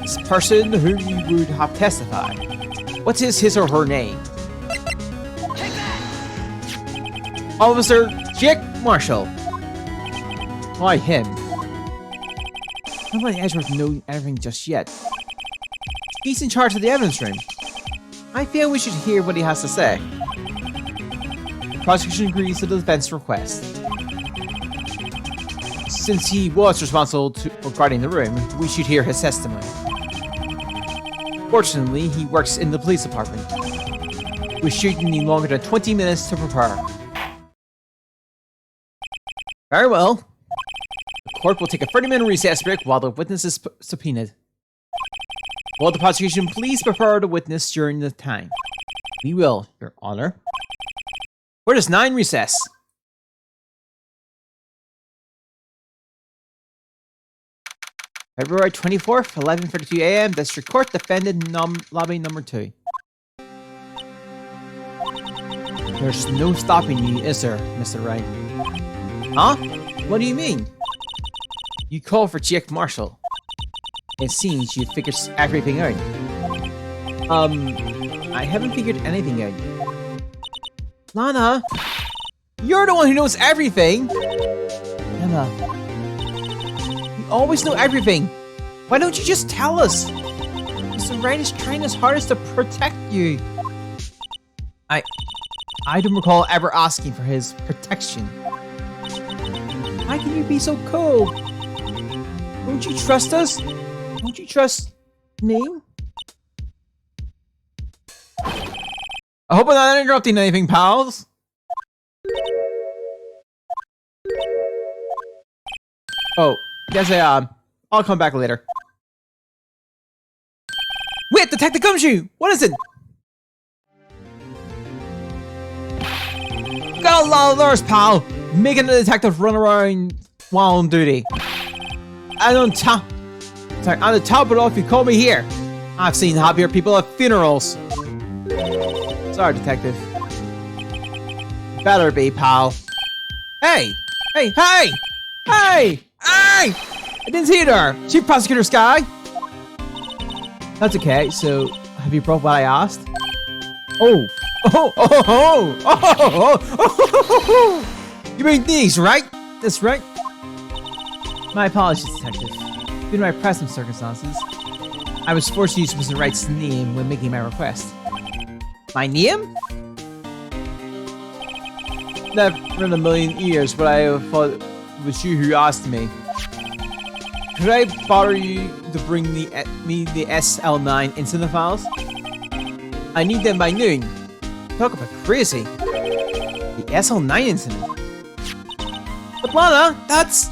A: This person whom you would have testified. What is his or her name? Officer Jake Marshall. Why him? Nobody Edgeworth knows everything just yet. He's in charge of the evidence room. I feel we should hear what he has to say. The prosecution agrees to the defense request. Since he was responsible for guarding the room, we should hear his testimony. Fortunately, he works in the police department. We should need longer than 20 minutes to prepare. Very well. The court will take a 30-minute recess break while the witness is subpoenaed. Will the prosecution please prepare the witness during the time? We will, Your Honor. Where does 9 recess? February 24th, 11:32 a.m. District Court, Defendant Lobby Number 2. There's no stopping you, is there, Mr. Wright? Huh? What do you mean? You called for Jake Marshall. It seems you figured everything out. I haven't figured anything out. Lana! You're the one who knows everything! Emma. You always know everything. Why don't you just tell us? Mr. Wright is trying his hardest to protect you. I don't recall ever asking for his protection. How can you be so cold? Don't you trust us? Don't you trust me? I hope I'm not interrupting anything, pals. Oh, yes I am. I'll come back later. Wait, Detective Gumshoe! What is it? Got a lot of thirst, pal. Making the detective run around while on duty. And on top of it all, if you call me here, I've seen happier people at funerals. Sorry, detective. Better be, pal. Hey! Hey! Hey! Hey! Hey! I didn't see you there! Chief Prosecutor Sky! That's okay, so have you brought what I asked? Oh! Oh! Oh! Oh! Oh! Oh! You mean these, right? That's right. My apologies, detective. Due to my present circumstances, I was forced to use Mr. Wright's name when making my request. My name? Never in a million years would I have thought it was you who asked me. Could I bother you to bring me the SL9 incident files? I need them by noon. Talk about crazy. The SL9 incident. But Lana, that's...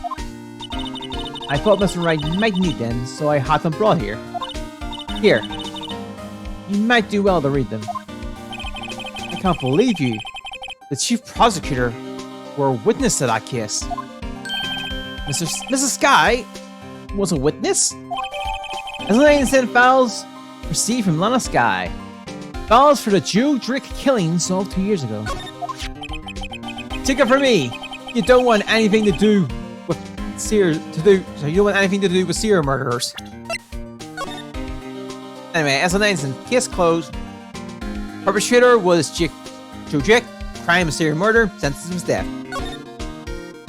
A: I thought Mr. Wright might need them, so I had them brought here. Here. You might do well to read them. I can't believe you. The chief prosecutor were a witness to that case. Mrs. Sky was a witness? SL9 incident files received from Lana Sky. Files for the Joe Drick killings of 2 years ago. Take it from me. You don't want anything to do with serial murderers. Anyway, as announced, case closed. Perpetrator was Joe Drick. Crime of serial murder. Sentence was death.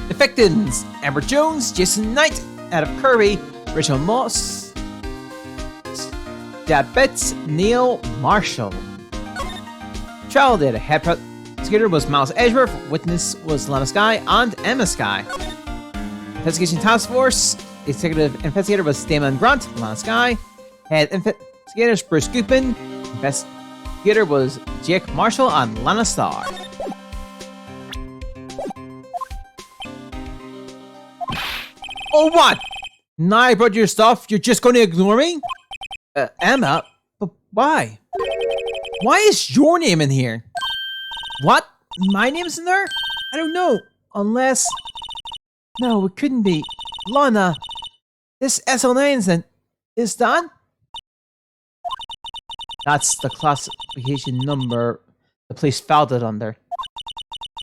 A: The victims: Amber Jones, Jason Knight, Adam Kirby, Rachel Moss, Betts, Neil Marshall. Trial date: head prosecutor was Miles Edgeworth, witness was Lana Skye and Emma Skye. Investigation Task Force executive investigator was Damon Grant, Lana Skye. Head investigator Bruce Goopin. Investigator was Jake Marshall and Lana Starr. Oh, what? Now I brought your stuff, you're just going to ignore me? Emma? But why? Why is your name in here? What? My name's in there? I don't know. Unless... No, it couldn't be. Lana, this SL9 incident is done? That's the classification number the police filed it under.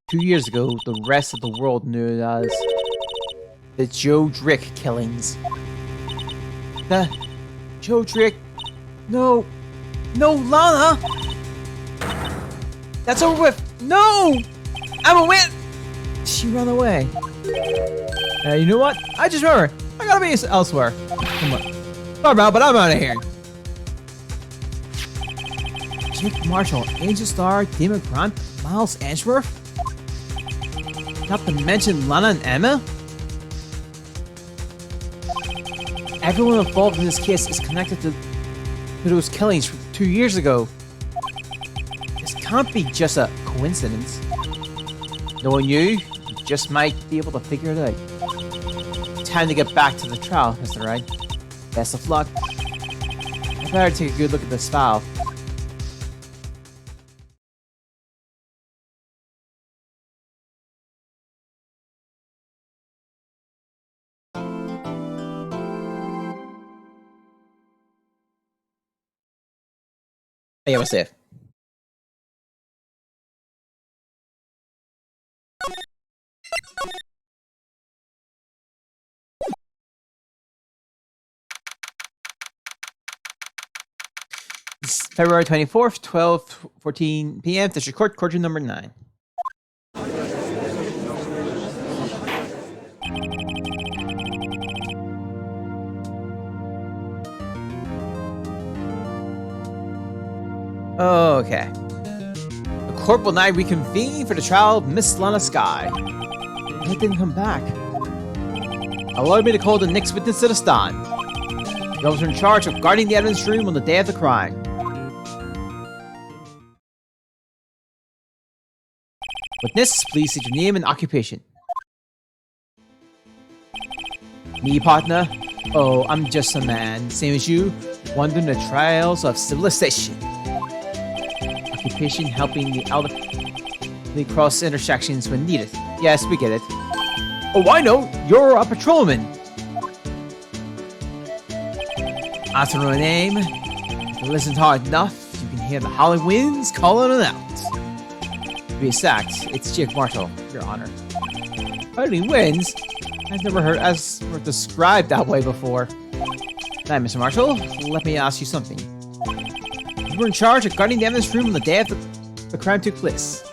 A: 2 years ago, the rest of the world knew it as the Joe Drick killings. The Joe Drick... No, Lana! That's over with! No! Emma went! She ran away. You know what? I just remember. I gotta be elsewhere. Come on. Sorry about, but I'm out of here. Jake Marshall, Angel Starr, Damon Grant, Miles Edgeworth? Not to mention Lana and Emma? Everyone involved in this case is connected to those killings from 2 years ago. This can't be just a coincidence. Knowing you just might be able to figure it out. Time to get back to the trial, Mr. Wright. Best of luck. I better take a good look at this file. Yeah, we're safe. It's February 24th, 12:14 p.m. District Court, courtroom number 9. Okay. The court will now reconvene for the trial of Miss Lana Skye. It didn't come back. Allow me to call the next witness to the stand. The officer in charge of guarding the evidence room on the day of the crime. Witness, please state your name and occupation. Me, partner? Oh, I'm just a man, same as you, wandering the trails of civilization. Occupation, helping the elderly cross intersections when needed. Yes, we get it. Oh, I know! You're a patrolman! As for my name, if you listen hard enough, you can hear the howling winds calling it out. To be exact, it's Jake Marshall, Your Honor. Howling winds? I've never heard as described that way before. Now, Mr. Marshall, let me ask you something. You were in charge of guarding the evidence room on the day of the crime took place.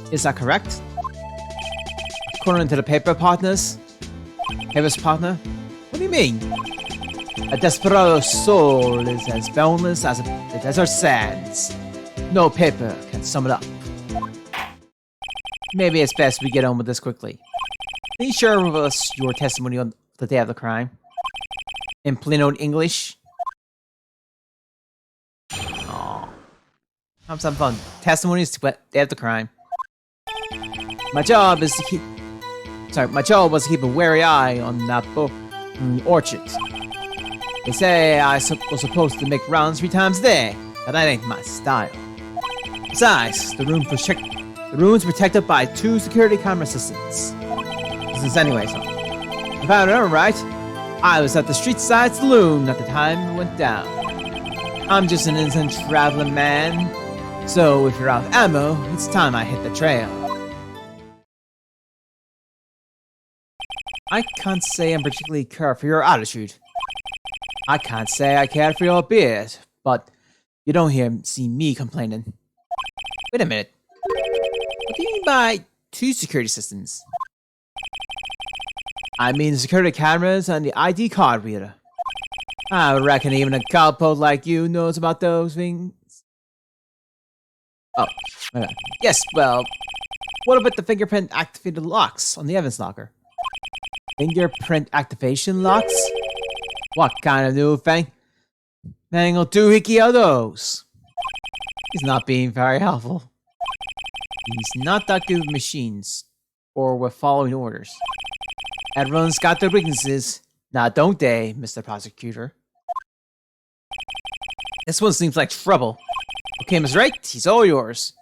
A: Is that correct? According to the paper partners? Papers partner? What do you mean? A desperado's soul is as boundless as the desert sands. No paper can sum it up. Maybe it's best we get on with this quickly. Can you share with us your testimony on the day of the crime? In plain old English? Aww. Have some fun. Testimonies to the day of the crime. My job was to keep a wary eye on that book in the orchard. They say I was supposed to make rounds 3 times a day, but that ain't my style. Besides, the room's protected by 2 security camera systems. Since anyway, so if I remember right, I was at the street side saloon at the time it went down. I'm just an innocent traveling man. So if you're out of ammo, it's time I hit the trail. I can't say I'm particularly care for your attitude. I can't say I care for your beard, but you don't see me complaining. Wait a minute. What do you mean by 2 security systems? I mean the security cameras and the ID card reader. I reckon even a cowpoke like you knows about those things. Oh, okay. Yes, well, what about the fingerprint activated locks on the evidence locker? Fingerprint activation locks? What kind of new thing? Mangle doohickey are those? He's not being very helpful. He's not that good with machines, or with following orders. Everyone's got their weaknesses, now don't they, Mr. Prosecutor? This one seems like trouble. Okay, Ms. Wright, he's all yours.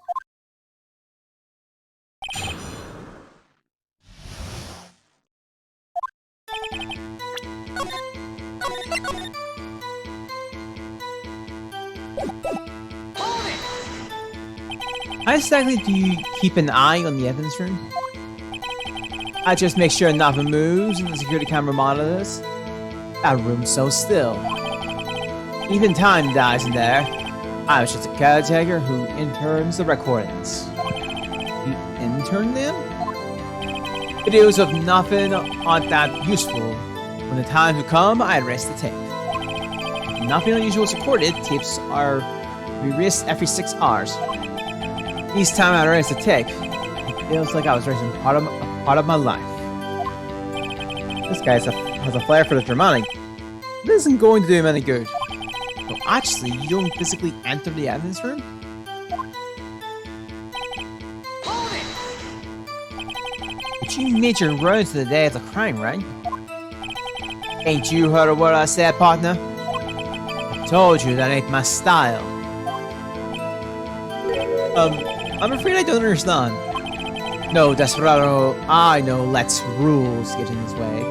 A: How exactly do you keep an eye on the evidence room? I just make sure nothing moves and the security camera monitors. That room's so still. Even time dies in there. I was just a caretaker who interns the recordings. You intern them? Videos of nothing aren't that useful. When the time to come, I erase the tape. If nothing unusual is recorded, tapes are erased every 6 hours. Each time I erase the tape, it feels like I was erasing part of my life. This guy has a flair for the dramatic. It isn't going to do him any good. So actually, you don't physically enter the evidence room? But you made your rounds to the day of the crime, right? Ain't you heard of what I said, partner? I told you that ain't my style. I'm afraid I don't understand. No, Desperado, I know lets rules get in his way.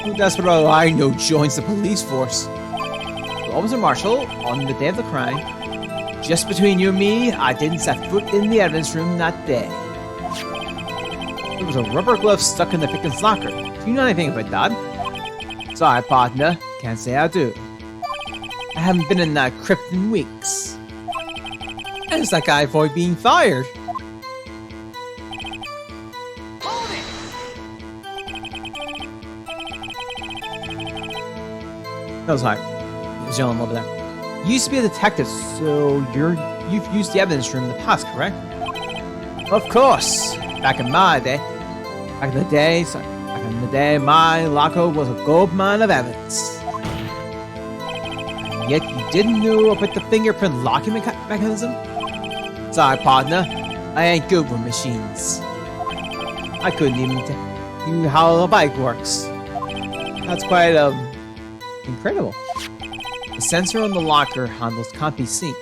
A: No Desperado I know joins the police force. Officer Marshall, on the day of the crime, just between you and me, I didn't set foot in the evidence room that day. There was a rubber glove stuck in the victim's locker. Do you know anything about that? Sorry, partner. Can't say I do. I haven't been in that crypt in weeks. How does that guy avoid being fired? No, sorry. There's a gentleman over there. You used to be a detective, so you've used the evidence room in the past, correct? Of course. Back in my day. Back in the day, my locker was a gold mine of evidence. And yet you didn't know about the fingerprint locking mechanism? Sorry, partner. I ain't good with machines. I couldn't even tell you how a bike works. That's quite, incredible. The sensor on the locker handles cannot be seen.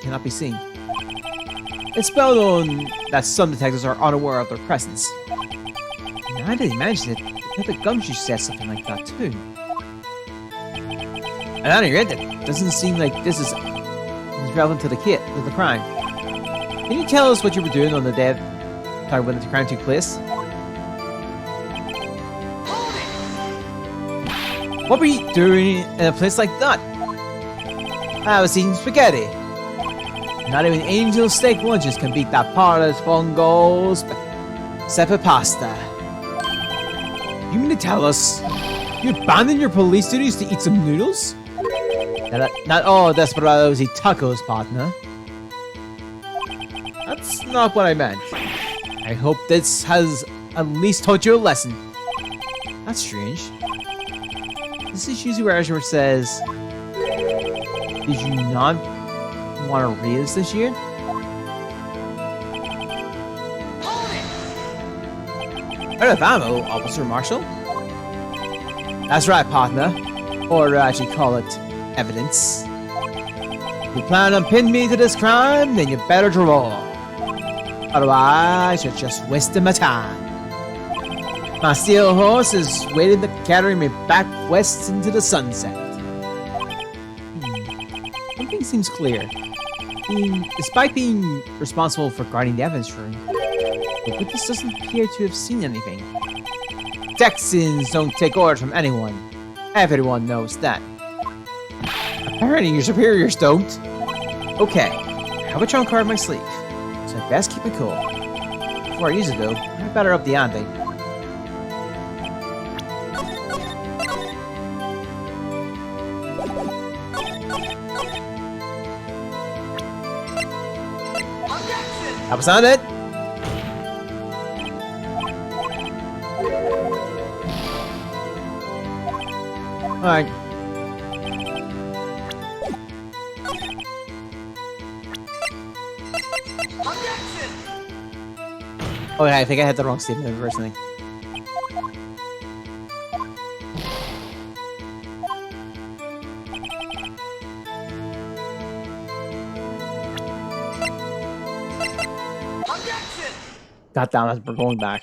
A: It's well known that some detectives are unaware of their presence. And how did he manage it? The Gumshoe says something like that too. And I don't get it. Doesn't seem like this is relevant to the crime. Can you tell us what you were doing on the day when the crime took place? What were you doing in a place like that? I was eating spaghetti. Not even angel steak lunches can beat that parlor's fungo's separate pasta. You mean to tell us you abandoned your police duties to eat some noodles? Not all desperados eat tacos, partner. That's not what I meant. I hope this has at least taught you a lesson. That's strange. This is usually where Azure says, did you not want to read this year? Out of ammo, Officer Marshall? That's right, partner. Or as you call it, evidence. If you plan on pinning me to this crime, then you better draw. Otherwise, you're just wasting my time. My steel horse is waiting to carry me back west into the sunset. seems clear. Despite being responsible for guarding the evidence room, the witness doesn't appear to have seen anything. Texans don't take orders from anyone. Everyone knows that. Apparently your superiors don't. Okay, I have a trump card in my sleeve, so I best keep it cool. Before I use it though, I better up the ante. That was not it. Alright. Okay, I think I had the wrong statement in the first thing. God damn it, we're going back.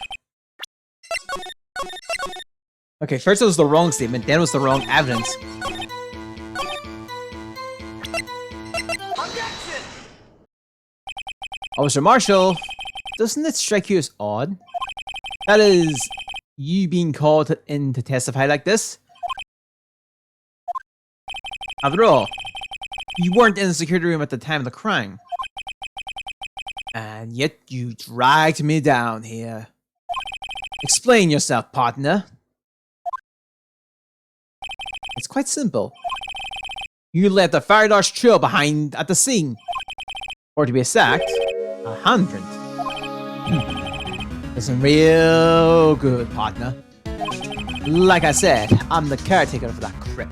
A: Okay, first it was the wrong statement, then it was the wrong evidence. Officer Marshall, doesn't it strike you as odd? That is, you being called in to testify like this? After all, you weren't in the security room at the time of the crime. And yet you dragged me down here. Explain yourself, partner. It's quite simple. You left a very large trail behind at the scene. Or to be exact, 100. Listen real good, partner. Like I said, I'm the caretaker for that crypt.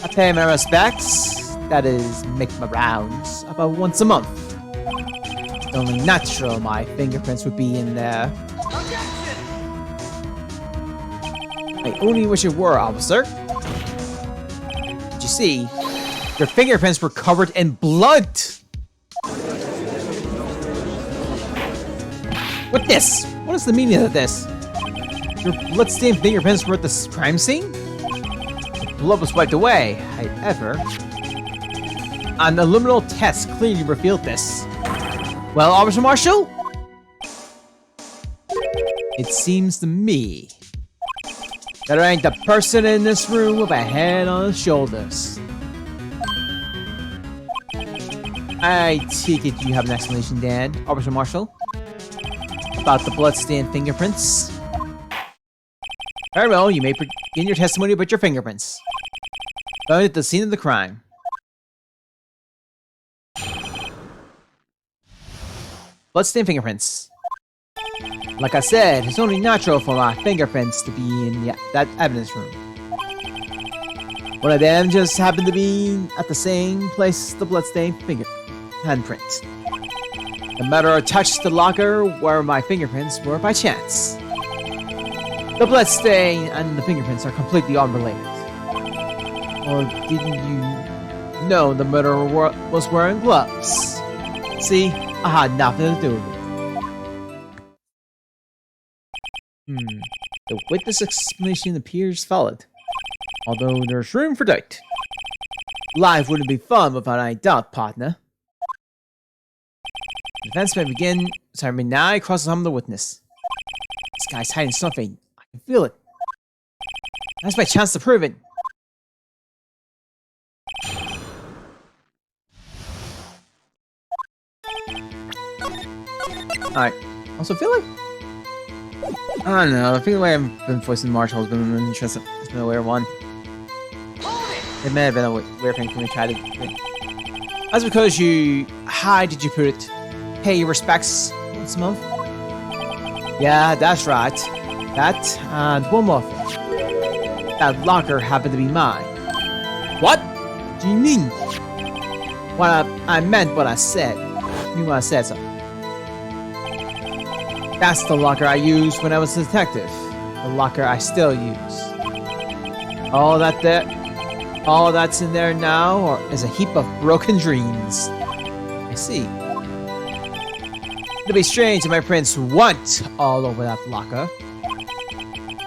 A: I pay my respects, that is, make my rounds, about once a month. It's only natural my fingerprints would be in there. I only wish it were, officer. But you see, your fingerprints were covered in blood. What this? What is the meaning of this? Your bloodstained fingerprints were at the crime scene? The blood was wiped away, however. An illuminal test clearly revealed this. Well, Officer Marshall? It seems to me that there ain't a person in this room with a head on his shoulders. I take it you have an explanation, Dan, Officer Marshall? About the bloodstained fingerprints? Very well, you may begin your testimony about your fingerprints. Found at the scene of the crime. Bloodstained fingerprints. Like I said, it's only natural for my fingerprints to be in that evidence room. One of them just happened to be at the same place the bloodstained handprint. The murderer touched the locker where my fingerprints were by chance. The bloodstain and the fingerprints are completely unrelated. Or didn't you know the murderer was wearing gloves? See, I had nothing to do with it. The witness explanation appears valid, although there's room for doubt. Life wouldn't be fun without any doubt, partner. The defense may begin, may now cross some of the witness. This guy's hiding something. I can feel it. That's my chance to prove it. Alright. Also feel like I don't know, I feel like I've been voicing Marshall has been an interesting. It's been a weird one. It may have been a weird thing for me to try to. That's because you. How did you put it? Pay your respects once a month? Yeah, that's right. That and one more thing. That locker happened to be mine. What? Do you mean? What I meant what I said. I mean what I said, so. That's the locker I used when I was a detective. The locker I still use. All that's in there now is a heap of broken dreams. I see. It'll be strange if my prints weren't all over that locker.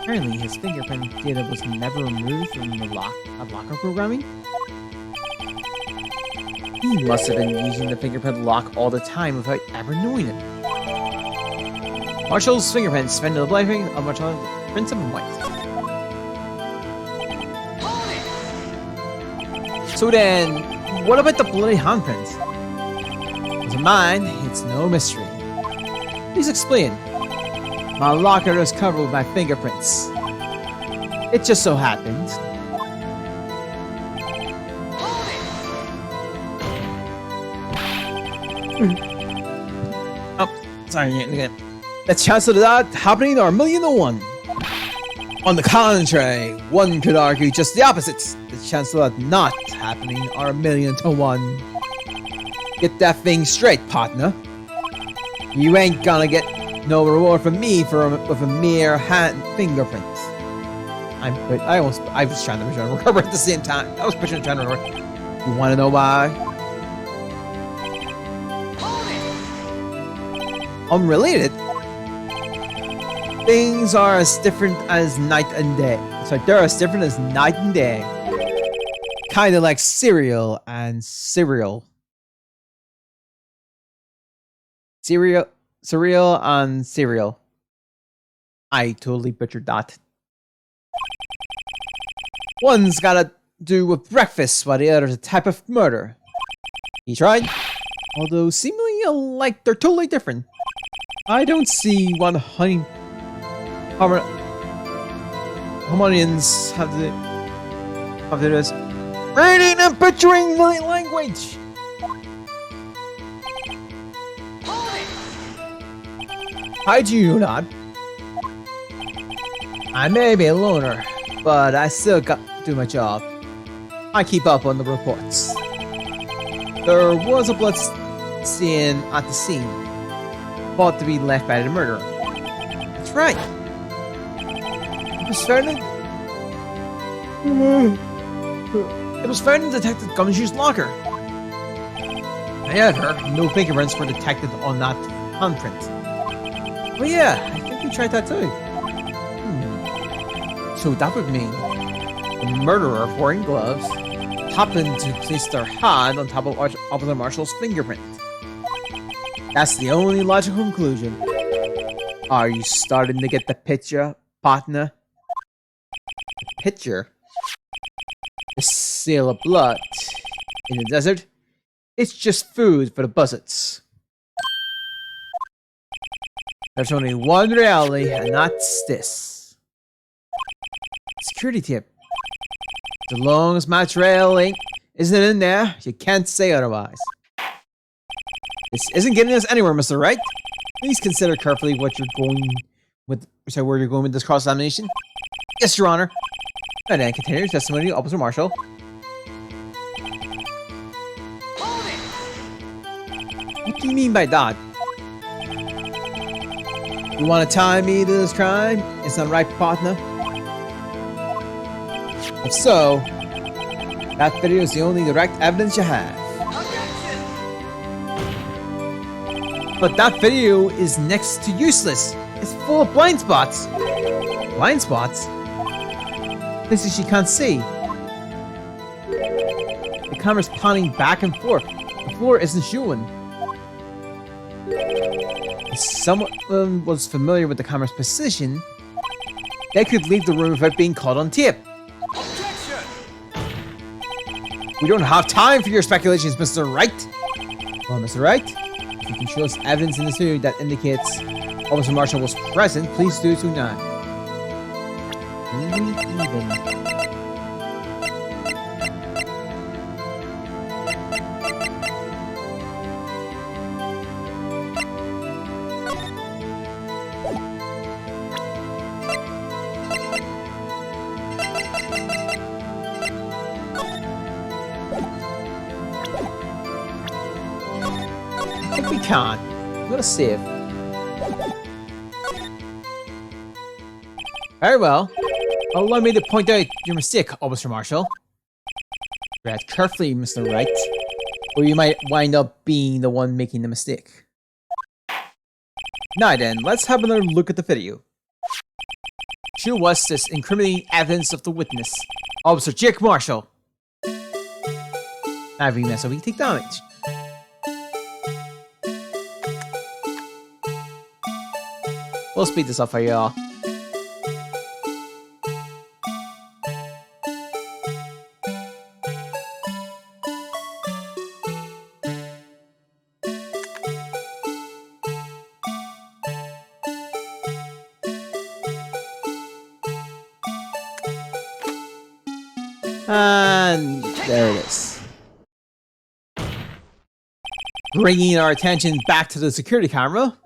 A: Apparently his fingerprint data was never removed from the locker programming. He must have been using the fingerprint lock all the time without ever knowing it. Marshall's fingerprints spent in the black ring of Marshall's prints of white. So then, what about the bloody handprints? To mine, it's no mystery. Please explain. My locker is covered with my fingerprints. It just so happened. Oh, sorry again. The chances of that happening are 1,000,001. On the contrary, one could argue just the opposite. The chances of that not happening are 1,000,000 to 1. Get that thing straight, partner. You ain't gonna get no reward from me with a mere hand fingerprint. I was trying to recover at the same time. I was trying to remember. You want to know why? Unrelated. Things are as different as night and day. So they're as different as night and day. Kinda like cereal and cereal. Cereal and cereal. I totally butchered that. One's gotta do with breakfast, while the other's a type of murder. He tried, although seemingly alike, they're totally different. I don't see what harmonians have to do this. Reading and butchering the language! How do you know that? I may be a loner, but I still got to do my job. I keep up on the reports. There was a blood stain at the scene, thought to be left by the murderer. That's right. It was found in Detective Gumshoe's locker. However, no fingerprints were detected on that handprint. Oh yeah, I think we tried that too. So that would mean the murderer wearing gloves happened to place their hand on top of Officer Marshall's fingerprint. That's the only logical conclusion. Are you starting to get the picture, partner? The picture? A seal of blood in the desert? It's just food for the buzzards. There's only one reality, and that's this. Security tip. As long as my trail isn't in there, you can't say otherwise. This isn't getting us anywhere, Mr. Wright. Please consider carefully where you're going with this cross-examination. Yes, Your Honor. And then continue your testimony, Officer Marshall. What do you mean by that? You want to tie me to this crime? It's not right, partner. If so, that video is the only direct evidence you have. But that video is next to useless. It's full of blind spots. Blind spots? Places you can't see. The camera's panning back and forth. The floor isn't showing. If someone was familiar with the camera's position, they could leave the room without being caught on tape. Objection! We don't have time for your speculations, Mr. Wright. Well, Mr. Wright, if you can show us evidence in this video that indicates Officer Marshall was present, please do so now. Even. I think we can. I'm gonna save. Very well. Allow me to point out your mistake, Officer Marshall. Read carefully, Mr. Wright, or you might wind up being the one making the mistake. Now then, let's have another look at the video. Show us this incriminating evidence of the witness, Officer Jake Marshall. Not every mess, so we take damage. We'll speed this up for y'all. And there it is. Bringing our attention back to the security camera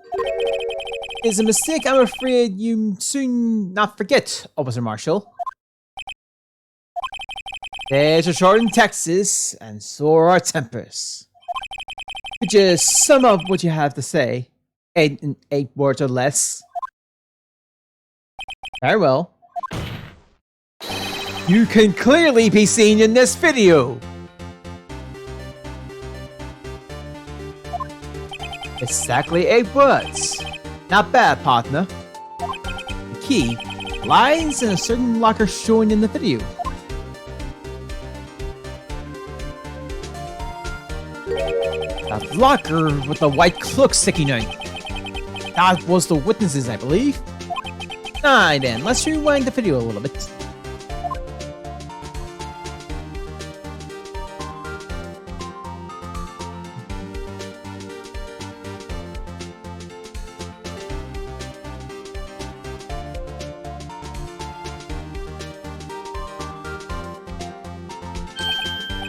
A: is a mistake I'm afraid you soon not forget, Officer Marshall. Days are short in Texas, and so are our tempers. Could you sum up what you have to say in 8 words or less? Very well. You can clearly be seen in this video. Exactly 8 words. Not bad, partner. The key lies in a certain locker shown in the video. That locker with the white cloak sticking out. That was the witnesses, I believe. Alright then, let's rewind the video a little bit.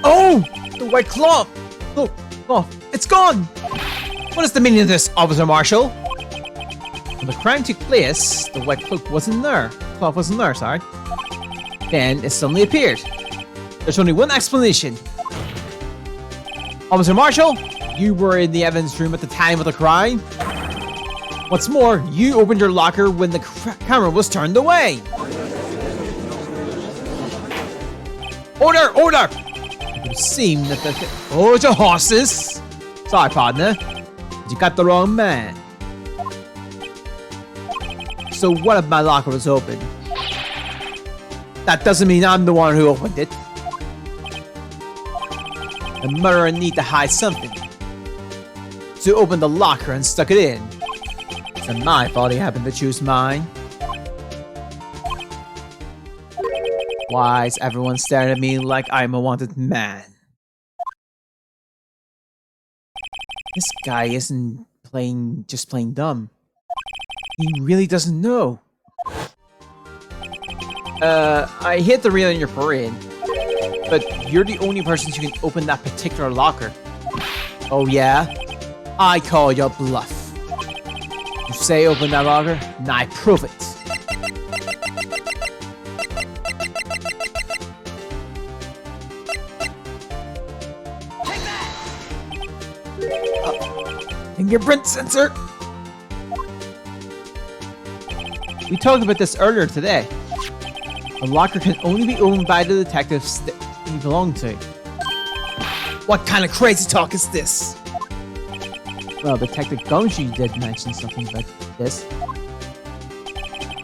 A: Oh! The white cloth! Oh, it's gone! What is the meaning of this, Officer Marshall? When the crime took place, the white cloak wasn't there. Cloth wasn't there, sorry. Then it suddenly appeared. There's only one explanation. Officer Marshall, you were in the evidence room at the time of the crime. What's more, you opened your locker when the camera was turned away. Order! Order! It would seem that the... Hold your horses! Sorry, partner. You got the wrong man. So what if my locker was open? That doesn't mean I'm the one who opened it. The murderer need to hide something. So opened the locker and stuck it in. It's my fault he happened to choose mine. Why is everyone staring at me like I'm a wanted man? This guy isn't just plain dumb. He really doesn't know. I hate to rain on your parade, but you're the only person who can open that particular locker. Oh yeah? I call your bluff. You say open that locker, and I prove it. Fingerprint sensor! We talked about this earlier today. A locker can only be owned by the detectives that you belong to. What kind of crazy talk is this? Well, Detective Gumshoe did mention something about this.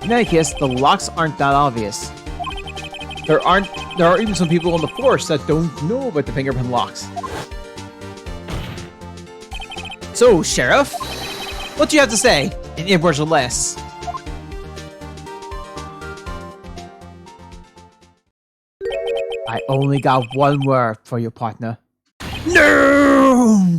A: In any case, the locks aren't that obvious. There are even some people on the force that don't know about the fingerprint locks. So, Sheriff, what do you have to say in 8 words or less? I only got 1 word for you, partner. No!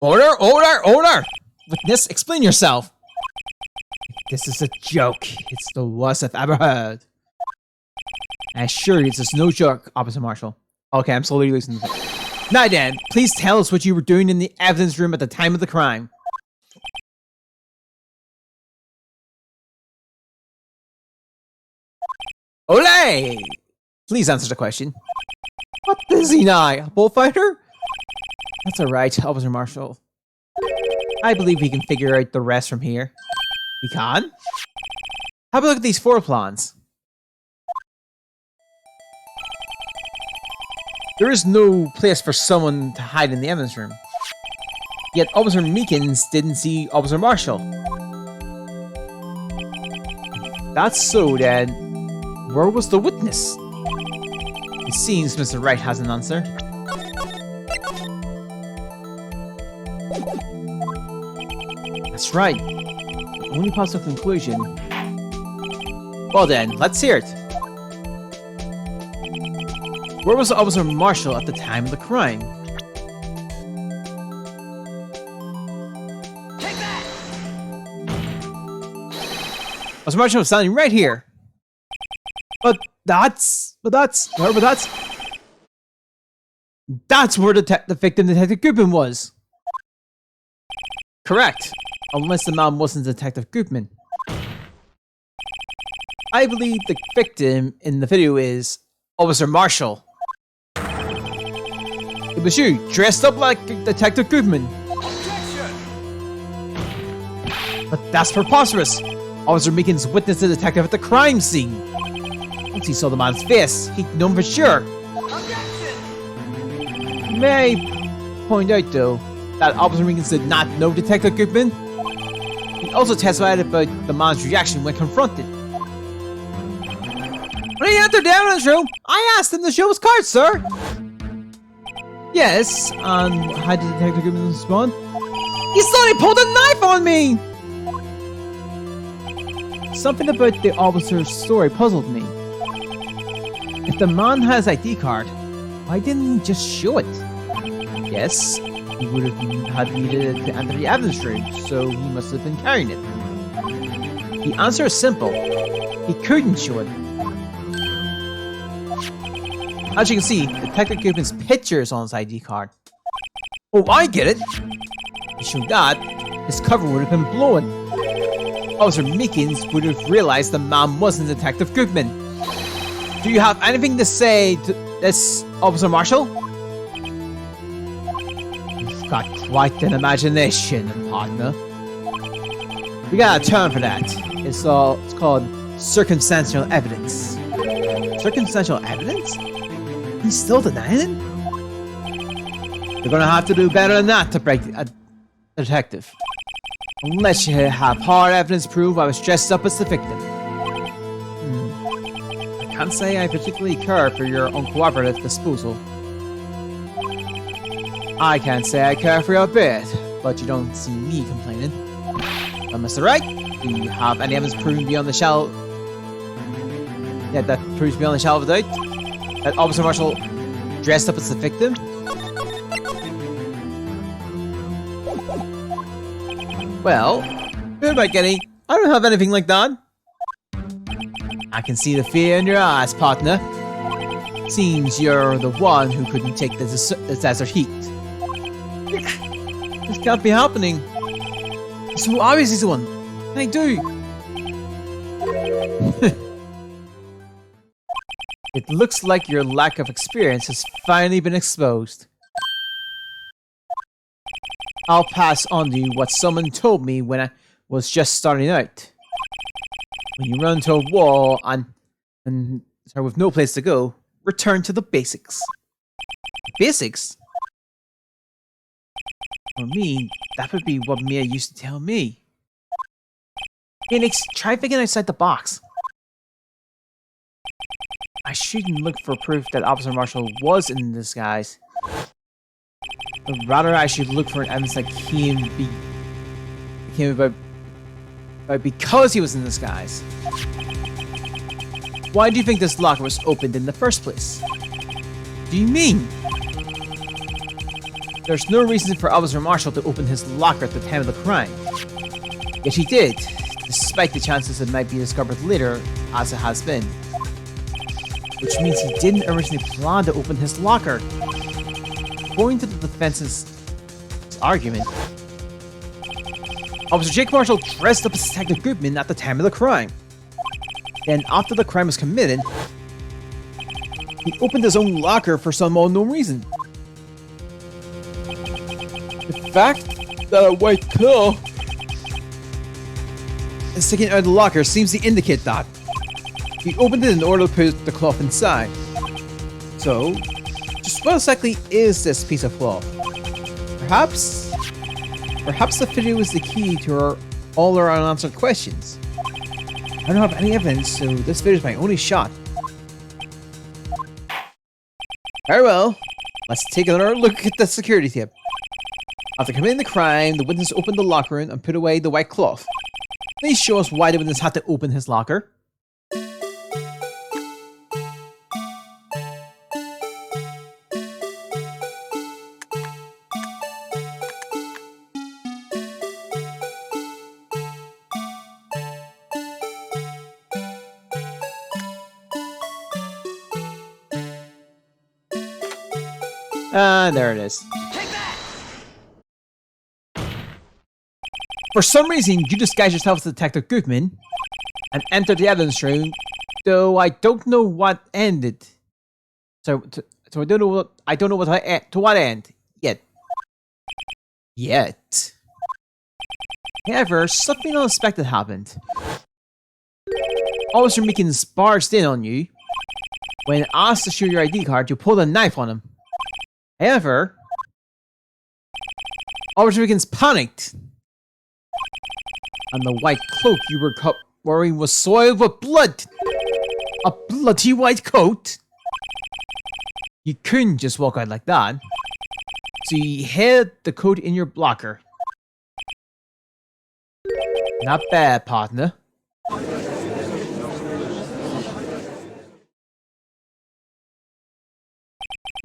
A: Order, order, order! Witness, explain yourself. This is a joke. It's the worst I've ever heard. I assure you, this is no joke, Officer Marshall. Okay, I'm slowly losing the... Now then, please tell us what you were doing in the evidence room at the time of the crime. Olay! Please answer the question. What is he now? A bullfighter? That's alright, Officer Marshall. I believe we can figure out the rest from here. We can? Have a look at these 4 plans. There is no place for someone to hide in the evidence room. Yet Officer Meekins didn't see Officer Marshall. That's so then. where was the witness? It seems Mr. Wright has an answer. That's right. The only possible conclusion. Well then, let's hear it. Where was Officer Marshall at the time of the crime?
B: Take that!
A: Officer Marshall was standing right here. But that's where the victim, Detective Goodman, was. Correct. Unless the man wasn't Detective Goodman. I believe the victim in the video is Officer Marshall. It was you, dressed up like Detective Goodman.
B: Objection!
A: But that's preposterous. Officer Meekins witnessed the detective at the crime scene. Once he saw the man's face, he'd known for sure.
B: Objection!
A: May I point out, though, that Officer Meekins did not know Detective Goodman. He also testified about the man's reaction when confronted. When he entered the evidence room, I asked him to show his cards, sir. Yes, and how did Detective Goodman respond? He suddenly pulled a knife on me! Something about the officer's story puzzled me. If the man has ID card, why didn't he just show it? Yes, he would have had needed it to enter the evidence room, so he must have been carrying it. The answer is simple. He couldn't show it. As you can see, Detective Goodman's picture is on his ID card. Oh, I get it! To show that, his cover would have been blown. Officer Meekins would have realized the man wasn't Detective Goodman. Do you have anything to say to this, Officer Marshall? You've got quite an imagination, partner. We got a term for that. It's called circumstantial evidence. Circumstantial evidence? He's still denying it? You're gonna have to do better than that to break a detective. Unless you have hard evidence to prove I was dressed up as the victim. I can't say I particularly care for your uncooperative disposal. I can't say I care for your bit, but you don't see me complaining. Mr. Wright, do you have any evidence proving beyond the shell? Yeah, that proves beyond the shadow of a doubt that Officer Marshall dressed up as the victim? Well, who am I getting? I don't have anything like that. I can see the fear in your eyes, partner. Seems you're the one who couldn't take the desert heat. This can't be happening. So obviously he's the one. What can I do? It looks like your lack of experience has finally been exposed. I'll pass on to you what someone told me when I was just starting out. When you run into a wall and are with no place to go, return to the basics. Basics? For me, that would be what Mia used to tell me. Phoenix, try thinking outside the box. I shouldn't look for proof that Officer Marshall was in disguise. But rather, I should look for an evidence that came about because he was in disguise. Why do you think this locker was opened in the first place? What do you mean? There's no reason for Officer Marshall to open his locker at the time of the crime. Yet he did, despite the chances it might be discovered later, as it has been. Which means he didn't originally plan to open his locker. According to the defense's argument, Officer Jake Marshall dressed up as Detective Goodman at the time of the crime. Then, after the crime was committed, he opened his own locker for some unknown reason. The fact that a white cloth is sticking out of the locker seems to indicate that. He opened it in order to put the cloth inside. So, just what exactly is this piece of cloth? Perhaps the video is the key to all our unanswered questions. I don't have any evidence, so this video is my only shot. Very well. Let's take another look at the security tip. After committing the crime, the witness opened the locker room and put away the white cloth. Please show us why the witness had to open his locker. Ah, there it is.
B: Take that!
A: For some reason, you disguised yourself as Detective Goodman and entered the evidence room, though I don't know what ended. So I don't know what to what end yet. However, something unexpected happened. Officer Meekins barged in on you. When asked to show your ID card, you pulled a knife on him. However, Officer Meekins panicked, and the white cloak you were wearing was soiled with blood. A bloody white coat? You couldn't just walk out like that. So you hid the coat in your blocker. Not bad, partner.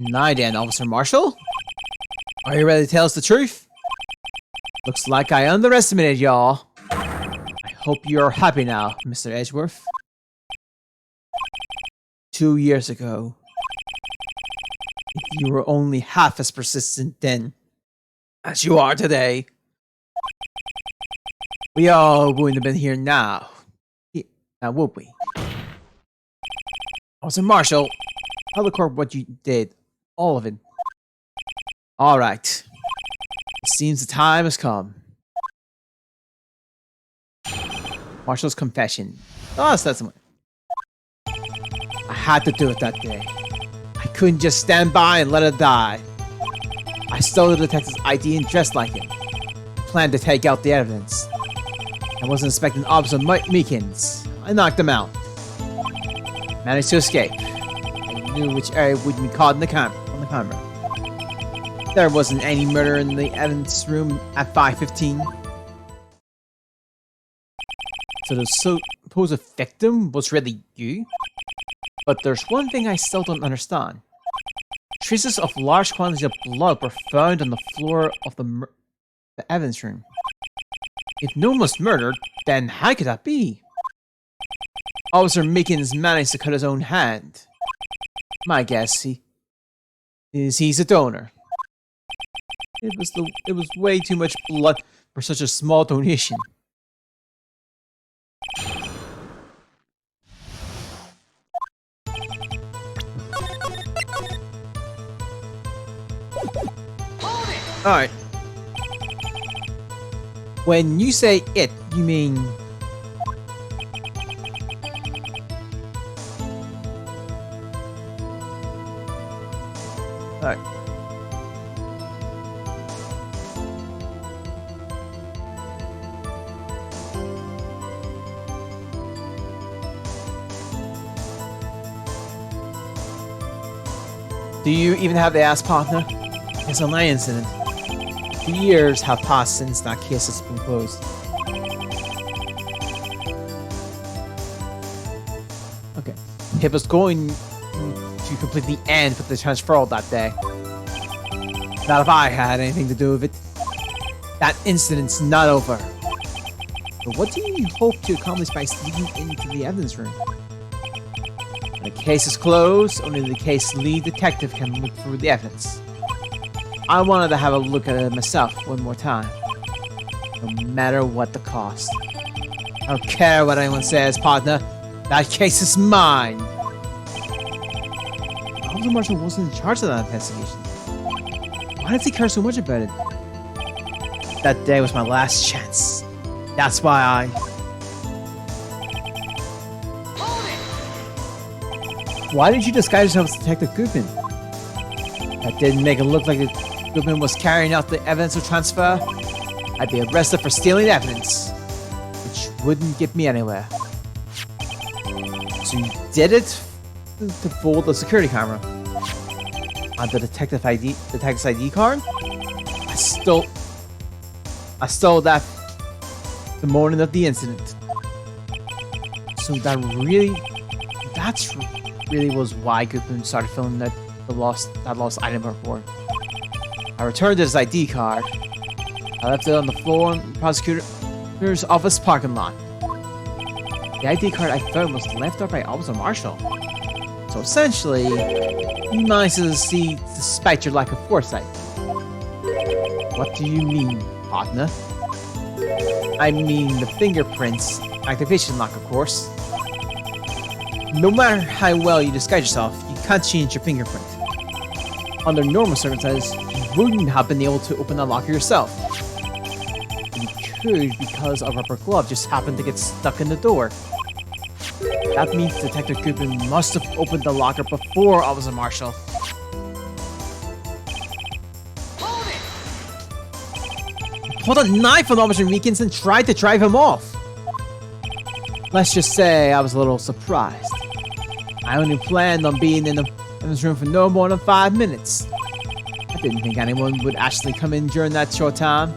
A: Now then, Officer Marshall. Are you ready to tell us the truth? Looks like I underestimated y'all. I hope you're happy now, Mr. Edgeworth. 2 years ago, if you were only half as persistent then as you are today, we all wouldn't have been here now. Now would we? Officer Marshall, tell the court what you did. All of it. Alright. It seems the time has come. Marshall's confession. Oh, that's one. I had to do it that day. I couldn't just stand by and let it die. I stole the detective's ID and dressed like him. Planned to take out the evidence. I wasn't expecting Officer Meekins. I knocked him out. Managed to escape. I knew which area wouldn't be caught on the camera. There wasn't any murder in the evidence room at 5:15. So the supposed victim was really you? But there's one thing I still don't understand. Traces of large quantities of blood were found on the floor of the evidence room. If no one was murdered, then how could that be? Officer Meekins managed to cut his own hand. My guess he's a donor. It was way too much blood for such a small donation. Alright. When you say it, you mean... Alright. Do you even have the ass, partner? It's on my incident. 2 years have passed since that case has been closed. Okay. It was going to completely end with the transfer that day. Not if I had anything to do with it. That incident's not over. But what do you hope to accomplish by sneaking into the evidence room? When the case is closed, only the case lead detective can look through the evidence. I wanted to have a look at it myself one more time. No matter what the cost. I don't care what anyone says, partner. That case is mine. Officer Marshall wasn't in charge of that investigation. Why does he care so much about it? That day was my last chance. That's why I... Why did you disguise yourself as Detective Goodman? That didn't make it look like Goodman was carrying out the evidence of transfer. I'd be arrested for stealing evidence, which wouldn't get me anywhere. So you did it to fool the security camera. On the detective's ID card? I stole that the morning of the incident. So that really was why Goodman started filming that lost item report. I returned his ID card. I left it on the floor in the prosecutor's office parking lot. The ID card I found was left out by Officer Marshall. So essentially, he managed to see despite your lack of foresight. What do you mean, partner? I mean the fingerprints activation lock, of course. No matter how well you disguise yourself, you can't change your fingerprint. Under normal circumstances, you wouldn't have been able to open the locker yourself. You could because a rubber glove just happened to get stuck in the door. That means Detective Goodman must have opened the locker before Officer Marshall. He pulled a knife on Officer Meekins and tried to drive him off. Let's just say I was a little surprised. I only planned on being in this room for no more than 5 minutes. I didn't think anyone would actually come in during that short time.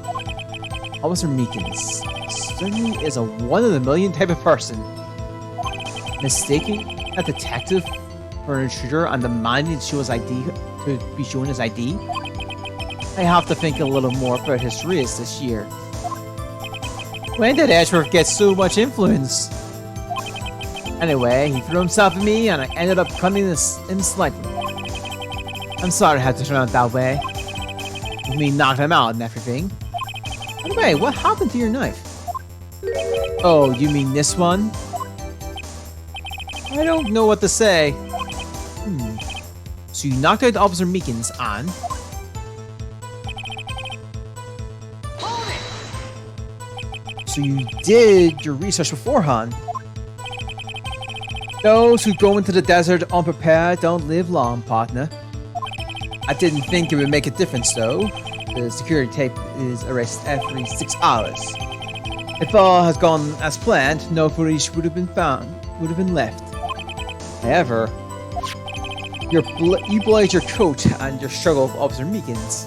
A: Officer Meekins certainly is a one-in-a-million type of person. Mistaking a detective for an intruder and demanding to show his ID to be shown his ID? I have to think a little more about his race this year. When did Edgeworth get so much influence? Anyway, he threw himself at me and I ended up cutting him slightly. I'm sorry I had to turn out that way. With me knocking him out and everything. By the way, what happened to your knife? Oh, you mean this one? I don't know what to say. So you knocked out Officer Meekins and... So you did your research beforehand. Those who go into the desert unprepared don't live long, partner. I didn't think it would make a difference though. The security tape is erased every 6 hours. If all has gone as planned, no footage would have been left. However, you blade your coat and your struggle of Officer Meekins.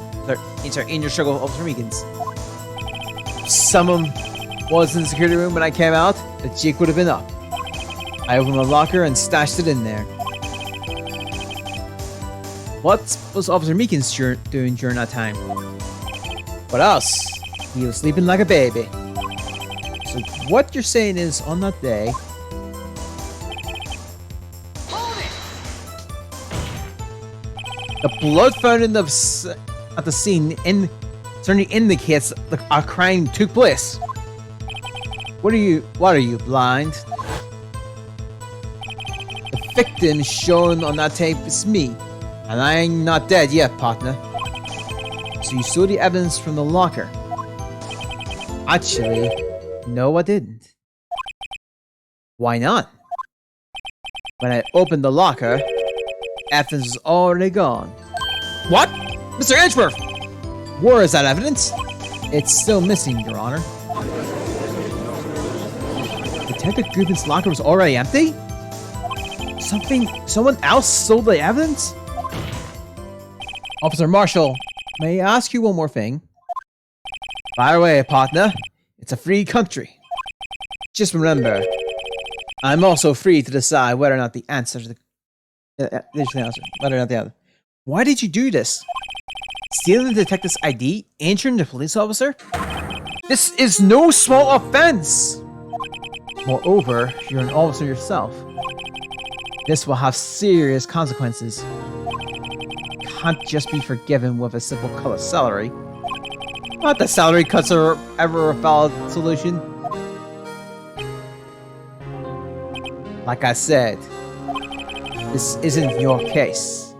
A: In your struggle of Officer Meekins. Someone was in the security room when I came out, the jig would have been up. I opened my locker and stashed it in there. What was Officer Meekins doing during that time? What else? He was sleeping like a baby. So what you're saying is, on that day, the blood found at the scene certainly indicates a crime took place. What are you, blind? The victim shown on that tape is me, and I ain't not dead yet, partner. So you saw the evidence from the locker. Actually, no, I didn't. Why not? When I opened the locker, evidence was already gone. What? Mr. Edgeworth! Where is that evidence? It's still missing, Your Honor. Detective Goodman's locker was already empty? Someone else stole the evidence? Officer Marshall, may I ask you one more thing? Fire away, partner. It's a free country. Just remember, I'm also free to decide whether or not the answer to whether or not the other. Why did you do this? Stealing the detective's ID? Injuring the police officer? This is no small offense! Moreover, you're an officer yourself. This will have serious consequences. Can't just be forgiven with a simple cut of salary. Not that salary cuts are ever a valid solution. Like I said, this isn't your case.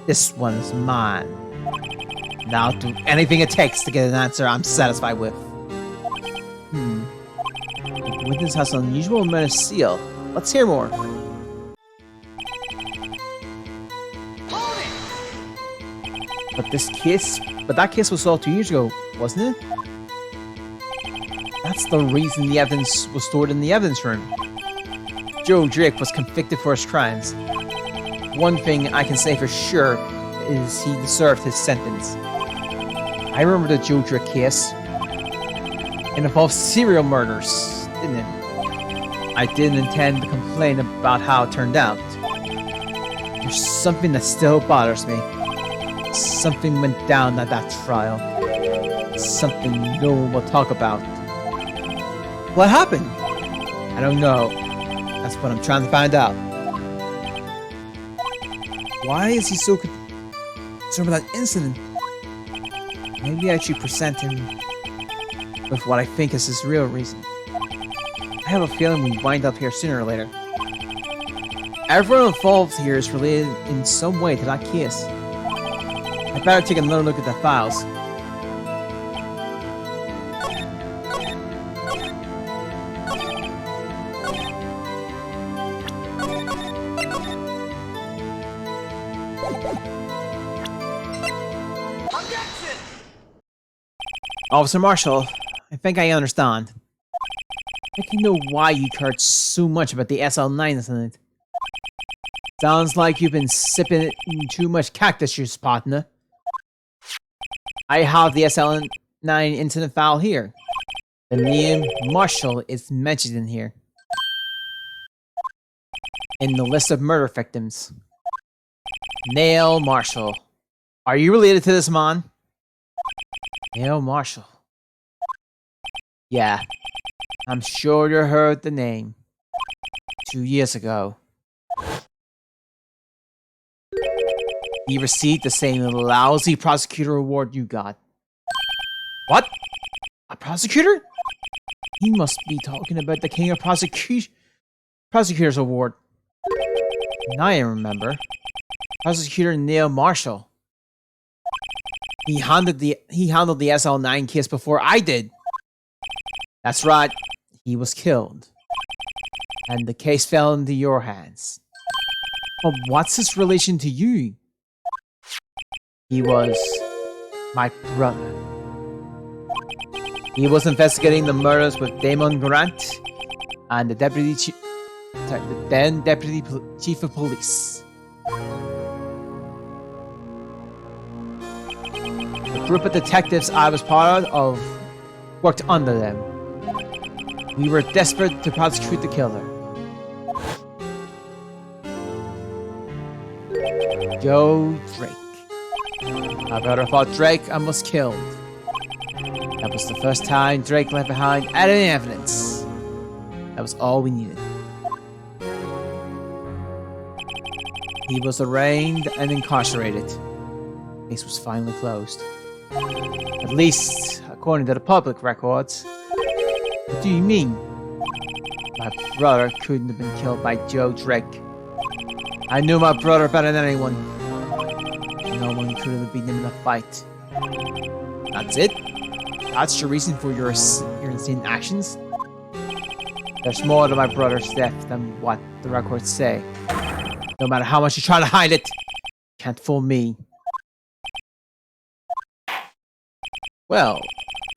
A: This one's mine. And I'll do anything it takes to get an answer I'm satisfied with. The witness has an unusual amount of seal. Let's hear more. But that case was solved 2 years ago, wasn't it? That's the reason the evidence was stored in the evidence room. Joe Drake was convicted for his crimes, one thing I can say for sure is he deserved his sentence. I remember the Joe Drake case. It involved serial murders, didn't it? I didn't intend to complain about how it turned out. There's something that still bothers me. Something went down at that trial. Something no one will talk about. What happened? I don't know. That's what I'm trying to find out. Why is he so concerned about that incident? Maybe I should present him with what I think is his real reason. I have a feeling we wind up here sooner or later. Everyone involved here is related in some way to that case. I better take another look at the files.
B: Objection!
A: Officer Marshall, I think I understand. I can know why you cared so much about the SL9 incident. Sounds like you've been sipping too much cactus juice, partner. I have the SL9 incident file here. The name Marshall is mentioned in here. In the list of murder victims. Neil Marshall. Are you related to this man? Neil Marshall. Yeah. I'm sure you heard the name. 2 years ago. He received the same lousy prosecutor award you got. What? A prosecutor? He must be talking about the King of Prosecutors Award. Now I remember. Prosecutor Neil Marshall. He handled the SL9 case before I did. That's right. He was killed. And the case fell into your hands. But what's his relation to you? He was my brother. He was investigating the murders with Damon Grant and the then Deputy Chief of Police. The group of detectives I was part of worked under them. We were desperate to prosecute the killer. Joe Drake. My brother thought Drake and was killed. That was the first time Drake left behind any evidence. That was all we needed. He was arraigned and incarcerated. The case was finally closed. At least, according to the public records. What do you mean? My brother couldn't have been killed by Joe Drake. I knew my brother better than anyone. No one could have beaten him in a fight. That's it? That's your reason for your insane actions? There's more to my brother's death than what the records say. No matter how much you try to hide it, you can't fool me. Well,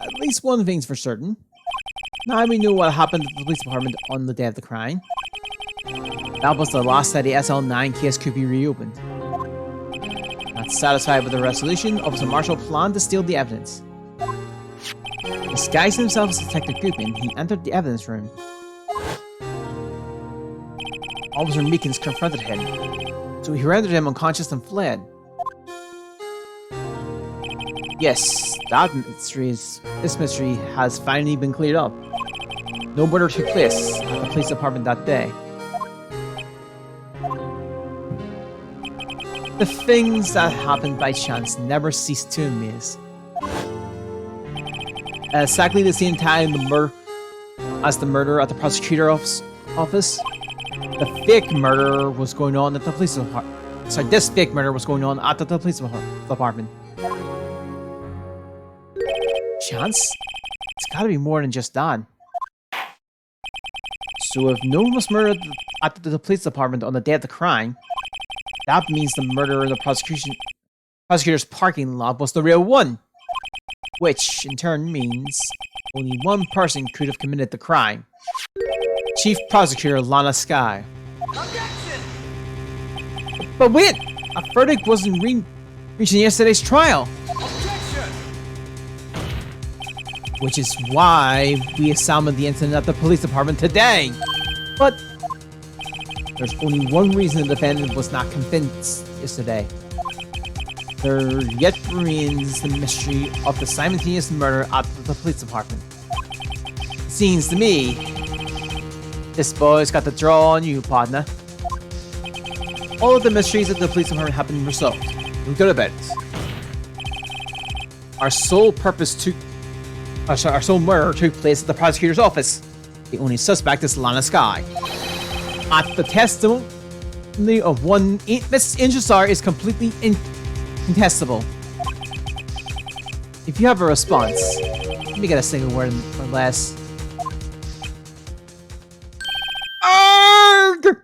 A: at least one thing's for certain. Now we knew what happened to the police department on the day of the crime. That was the last that the SL9 case could be reopened. Not satisfied with the resolution, Officer Marshall planned to steal the evidence. Disguising himself as Detective Goodman, he entered the evidence room. Officer Meekins confronted him, so he rendered him unconscious and fled. Yes, this mystery has finally been cleared up. No murder took place at the police department that day. The things that happened by chance never cease to amaze. At exactly the same time as the murder at the prosecutor's office, the fake murder was going on at the police department. Sorry, this fake murder was going on at the police department. Chance? It's gotta be more than just that. So if no one was murdered at the police department on the day of the crime, that means the murder in the prosecutor's parking lot was the real one. Which, in turn, means only one person could have committed the crime. Chief Prosecutor Lana Sky.
B: Objection!
A: But wait! A verdict wasn't reached in yesterday's trial.
B: Objection!
A: Which is why we examined the incident at the police department today. But there's only one reason the defendant was not convinced yesterday. There yet remains the mystery of the simultaneous murder at the police department. Seems to me, this boy's got the draw on you, partner. All of the mysteries of the police department have been resolved. We're good about it. Our sole murder took place at the prosecutor's office. The only suspect is Lana Sky. At the testimony of one Mrs. Ingersar is completely incontestable. If you have a response, let me get a single word or less. Arrgh!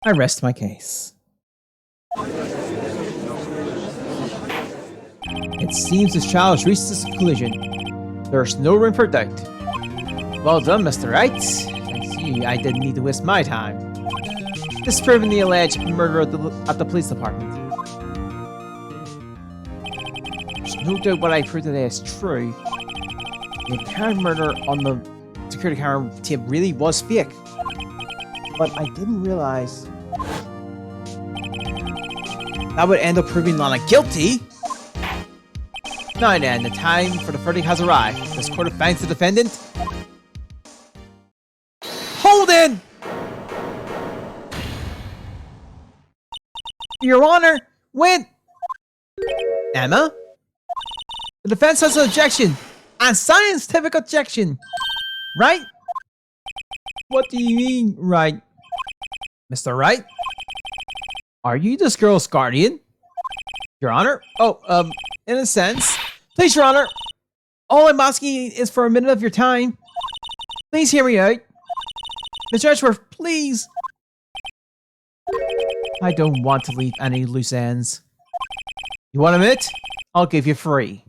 A: I rest my case. It seems this child has reached this conclusion. There's no room for doubt. Well done, Mr. Wright. Thanks to you, I didn't need to waste my time disproving the alleged murder at the police department. There's no doubt what I proved today is true. The apparent murder on the security camera tape really was fake. But I didn't realize that would end up proving Lana guilty. Now then, the time for the verdict has arrived. This court finds the defendant. Hold in! Your Honor, win! Emma? The defense has an objection. A scientific objection. Right? What do you mean, right? Mr. Wright? Are you this girl's guardian? Your Honor? Oh, in a sense. Please, Your Honor. All I'm asking is for a minute of your time. Please hear me out. Mr. Edgeworth, please. I don't want to leave any loose ends. You want a minute? I'll give you free.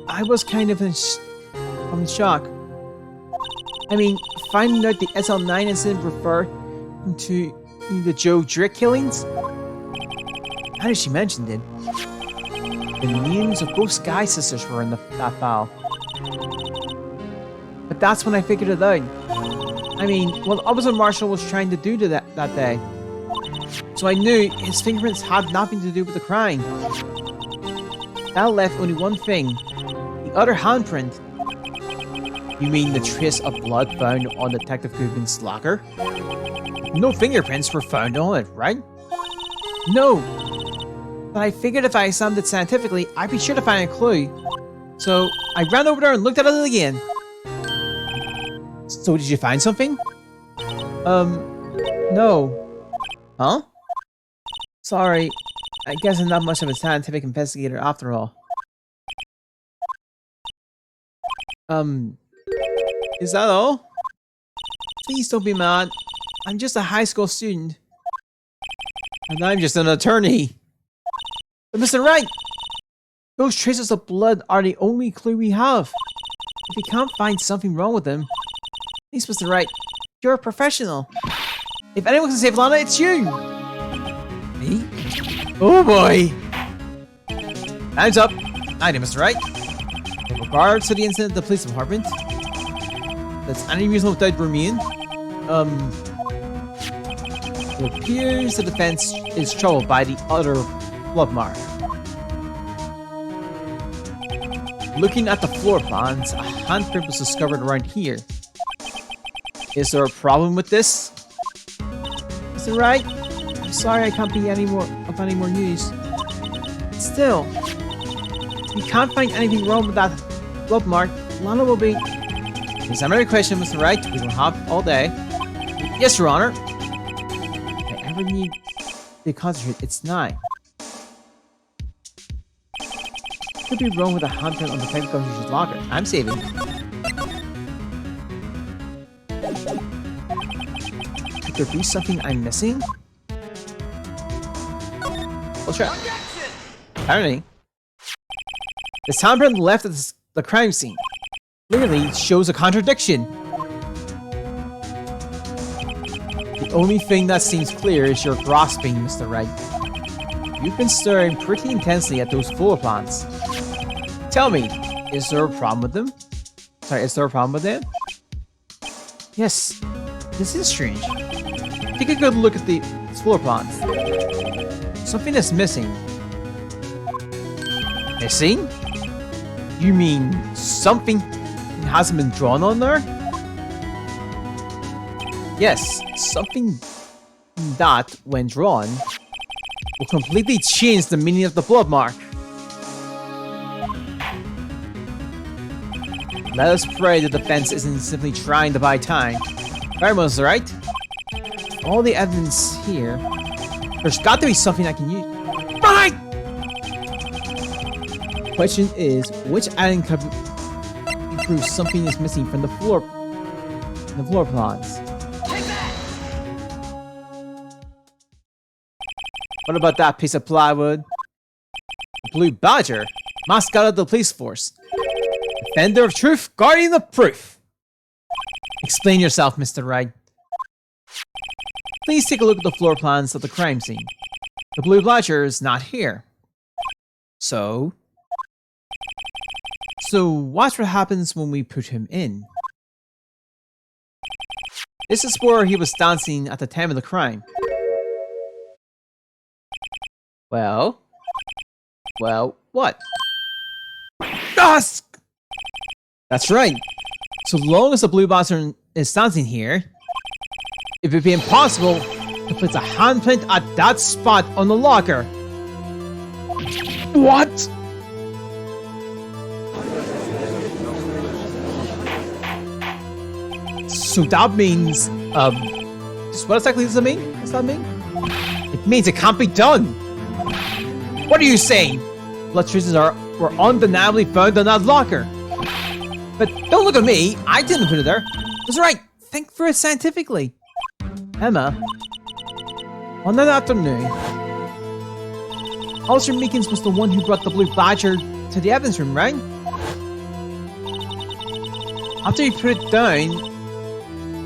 A: I was kind of in shock. I mean, finding out the SL9 incident referred to the Joe Drick killings? How did she mention it? The names of both Sky sisters were in that file. But that's when I figured it out. I mean, what Officer Marshall was trying to do to that day. So I knew his fingerprints had nothing to do with the crime. That left only one thing. The other handprint. You mean the trace of blood found on Detective Coogan's locker? No fingerprints were found on it, right? No. But I figured if I examined it scientifically, I'd be sure to find a clue. So I ran over there and looked at it again. So did you find something? No. Huh? Sorry. I guess I'm not much of a scientific investigator after all. Is that all? Please don't be mad. I'm just a high school student. And I'm just an attorney. But Mr. Wright, those traces of blood are the only clue we have. If you can't find something wrong with them, please, Mr. Wright, you're a professional. If anyone can save Lana, it's you. Me? Oh boy. Time's up. Hi there, Mr. Wright. In regards to the incident at the police department, does any reasonable doubt remain? It appears the defense is troubled by the other blood mark. Looking at the floor plans, a handprint was discovered around here. Is there a problem with this? Mr. Wright? I'm sorry I can't be any more use. Still, if you can't find anything wrong with that blood mark, Lana will be... Is that another question, Mr. Wright? We don't have all day. Yes, Your Honor. If I ever need to concentrate, it's 9. Could be wrong with a handprint on the technical user's locker. I'm saving. Could there be something I'm missing? We'll try. Apparently. The soundprint left at the crime scene clearly shows a contradiction. The only thing that seems clear is your grasping, Mr. Wright. You've been staring pretty intensely at those floor plans. Tell me, is there a problem with them? Sorry, is there a problem with them? Yes, this is strange. Take a good look at the floor plans. Something is missing. Missing? You mean something hasn't been drawn on there? Yes, something that, when drawn, will completely change the meaning of the blood mark. Let us pray the defense isn't simply trying to buy time. Very much, right? All the evidence here. There's got to be something I can use. Right! Question is, which item could prove something is missing from the floor plans? What about that piece of plywood? The Blue Badger, mascot of the police force. Defender of truth, guardian of proof. Explain yourself, Mr. Wright. Please take a look at the floor plans of the crime scene. The Blue Badger is not here. So watch what happens when we put him in. This is where he was dancing at the time of the crime. Well, what? Dusk! That's right. So long as the Blue Badger is dancing here, it would be impossible to place a handprint at that spot on the locker. What? So that means, what exactly does that mean? What does that mean? It means it can't be done. What are you saying? Blood traces were undeniably found on that locker. But don't look at me. I didn't put it there. That's right. Think for it scientifically. Emma, on that afternoon, Officer Meekins was the one who brought the Blue Badger to the evidence room, right? After he put it down,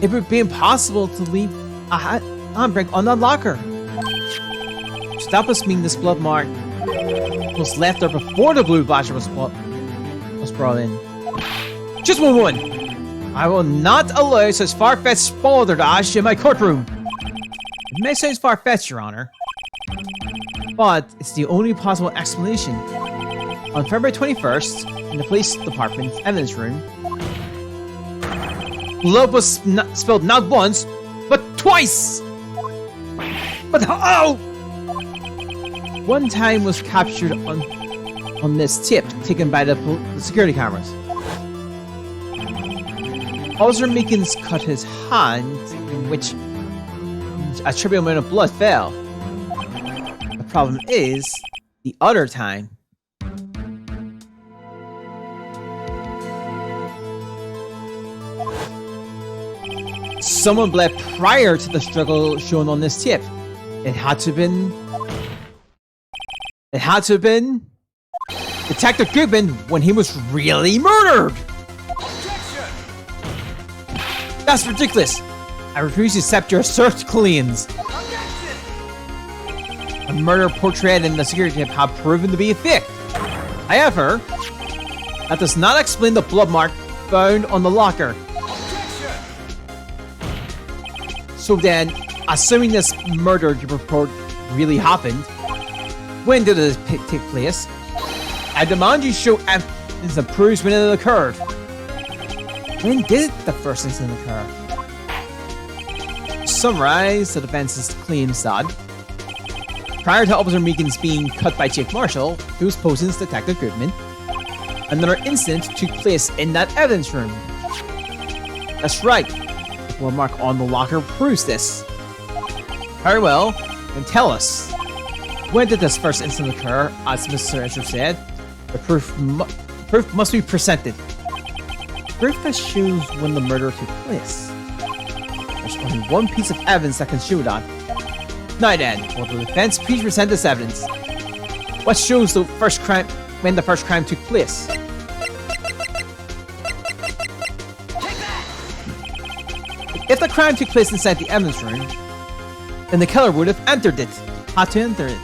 A: it would be impossible to leave a handprint on that locker. So that must mean this blood mark was left there before the Blue Badger was brought in. Just one. I will not allow such far-fetched balderdash in my courtroom. It may sound far-fetched, Your Honor, but it's the only possible explanation. On February 21st, in the police department's evidence room, blood was spilled not once, but twice! But how? One time was captured on this tip taken by the security cameras. Officer Meekins cut his hand, in which a trivial amount of blood fell. The problem is, the other time, someone bled prior to the struggle shown on this tip. It had to have been Detective Goodman when he was really murdered. That's ridiculous. I refuse to accept your asserted claims. A murder portrayed in the security tip had proven to be a fake. However, that does not explain the blood mark found on the locker. So then, assuming this murder you report really happened, when did it take place? I demand you show evidence that proves when it occurred. When did the first incident occur? To summarize the defense's claims that prior to Officer Meekins being cut by Chief Marshall, who was posing as Detective Goodman, another incident took place in that evidence room. That's right. The blood mark on the locker proves this. Very well, then tell us. When did this first incident occur? As Mr. Escher said, the proof must be presented. Proof that shows when the murder took place. There's only one piece of evidence that can show that. Now then, will the defense please present this evidence? What shows the first crime when the first crime took place.
B: Take that!
A: If the crime took place inside the evidence room, then the killer would have entered it. Had to enter it.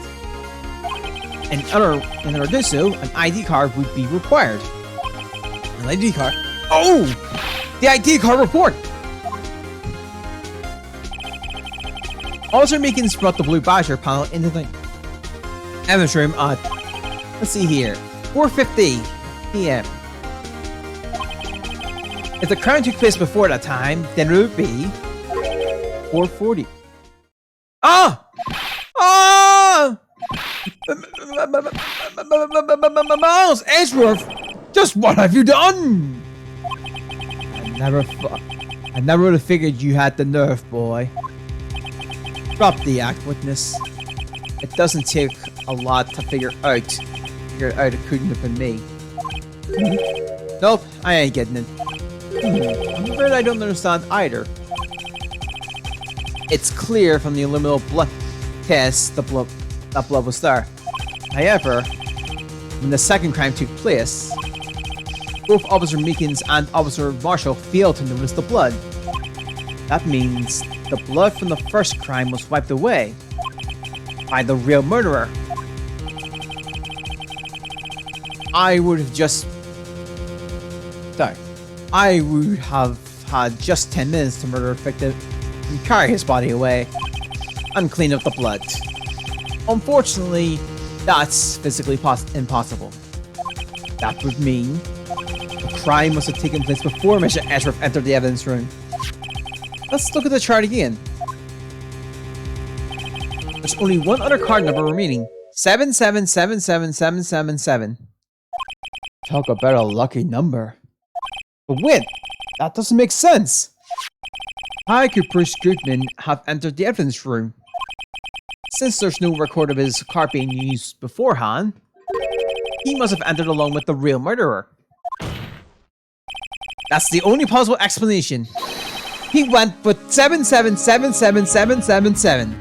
A: In order to do so, an ID card would be required. An ID card? Oh! The ID card report! Officer Meekins brought the blue badger panel into the evidence room at, let's see here, 4:50 p.m. If the crime took place before that time, then it would be 4:40. Ah! Ah! Miles Edgeworth, just what have you done? I never would have figured you had the nerve, boy. Drop the act, witness. It doesn't take a lot to figure out it couldn't have been me. Nope, I ain't getting it. I'm afraid I don't understand either. It's clear from the illuminal blood test that blood was there. However, when the second crime took place, both Officer Meekins and Officer Marshall failed to notice the blood. That means the blood from the first crime was wiped away by the real murderer. I would have had just 10 minutes to murder a victim and carry his body away and clean up the blood. Unfortunately, that's physically impossible. That would mean the crime must have taken place before Mr. Edgeworth entered the evidence room. Let's look at the chart again. There's only one other card number remaining. 7777777. Talk about a lucky number. But wait, that doesn't make sense. How could Bruce Goodman have entered the evidence room? Since there's no record of his card being used beforehand, he must have entered along with the real murderer. That's the only possible explanation. He went with 7777777.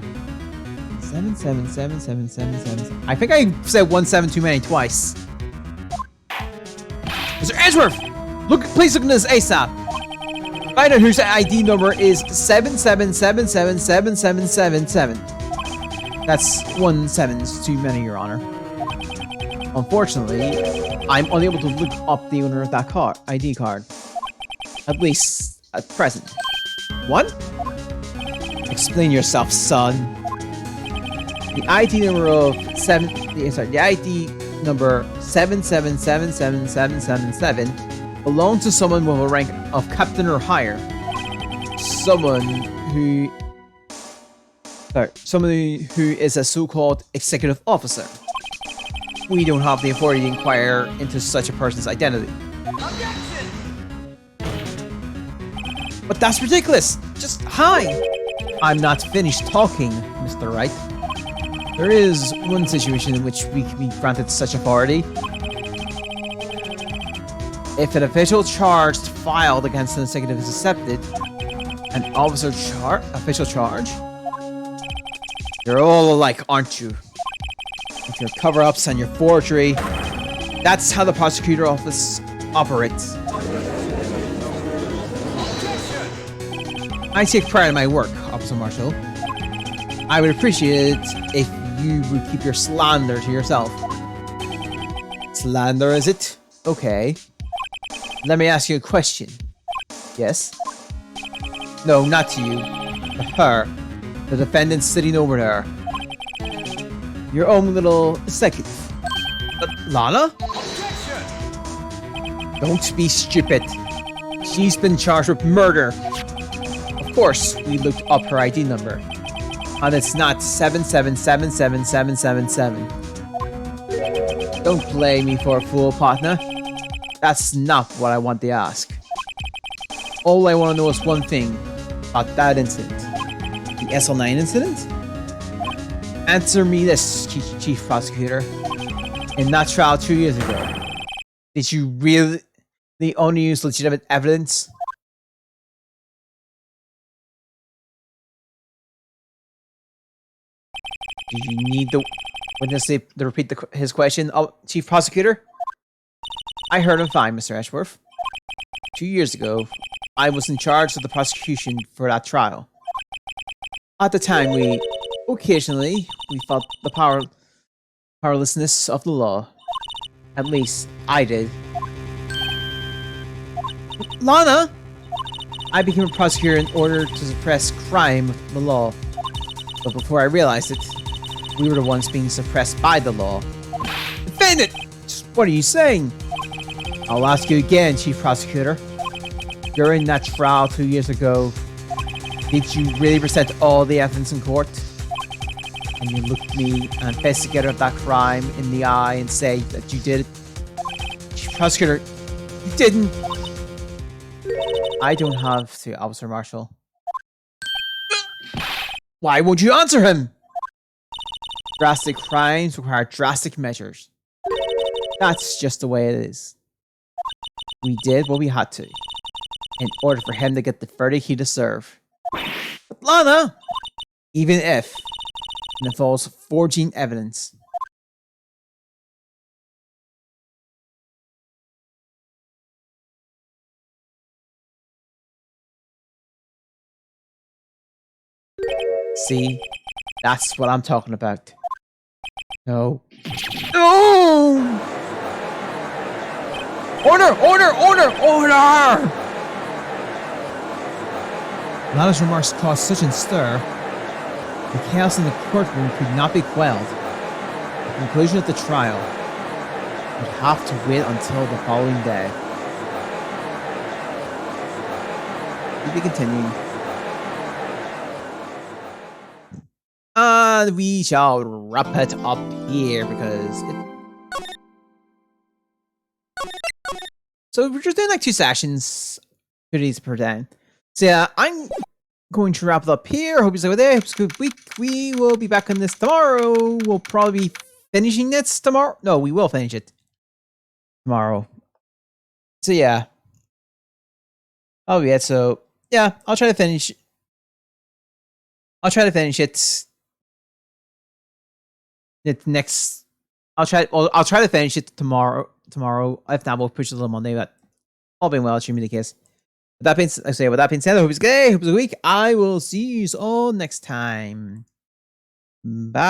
A: 7777777. I think I said 17 too many twice. Mr. Edgeworth! Please look at this ASAP. Find out whose ID number is 7777777. That's 17's too many, Your Honor. Unfortunately, I'm unable to look up the owner of that ID card. At least at present. What? Explain yourself, son. The ID number of the ID number 7777777 belongs to someone with a rank of captain or higher. Someone who is a so-called executive officer. We don't have the authority to inquire into such a person's identity.
B: Objection!
A: But that's ridiculous! Just hide! I'm not finished talking, Mr. Wright. There is one situation in which we can be granted such authority. If an official charge filed against an executive is accepted, an official charge? You're all alike, aren't you? With your cover-ups and your forgery. That's how the prosecutor office operates. I take pride in my work, Officer Marshall. I would appreciate it if you would keep your slander to yourself. Slander, is it? Okay. Let me ask you a question. Yes? No, not to you. To her. The defendant sitting over there. Your own little executive. Lana?
B: Objection!
A: Don't be stupid. She's been charged with murder. Of course, we looked up her ID number. And it's not 7777777. Don't play me for a fool, partner. That's not what I want to ask. All I want to know is one thing about that incident. The SL9 incident? Answer me this, Chief Prosecutor. In that trial 2 years ago, did you really only use legitimate evidence? Did you need the Witness to repeat his question. Oh, Chief Prosecutor? I heard him fine, Mr. Ashworth. 2 years ago, I was in charge of the prosecution for that trial. At the time, occasionally, we felt the powerlessness of the law. At least, I did. Lana! I became a prosecutor in order to suppress crime with the law. But before I realized it, we were the ones being suppressed by the law. Defendant! What are you saying? I'll ask you again, Chief Prosecutor. During that trial 2 years ago, did you really present all the evidence in court? And you look me, an investigator of that crime, in the eye and say that you did it? Chief Prosecutor, you didn't. I don't have to, Officer Marshall. Why won't you answer him? Drastic crimes require drastic measures. That's just the way it is. We did what we had to, in order for him to get the verdict he deserved. But Lana! Even if it involves forging evidence. See? That's what I'm talking about. No. No! Order! Order! Order! Order! Lana's remarks caused such a stir. The chaos in the courtroom could not be quelled. The conclusion of the trial would have to wait until the following day. To be continuing. And we shall wrap it up here because so we're just doing like 2 sessions, 2 days per day. So yeah, I'm going to wrap it up here. Hope you stay with it. Hope it's a good week. We will be back on this tomorrow. We'll probably be finishing this tomorrow. No, we will finish it tomorrow. So yeah. Oh yeah, so yeah, I'll try to finish it. Next, I'll try to finish it tomorrow. If not, we'll push it a little Monday. But all being well, it should be the case. With that being said, I hope it's good. Hope it's a week. I will see you all next time. Bye.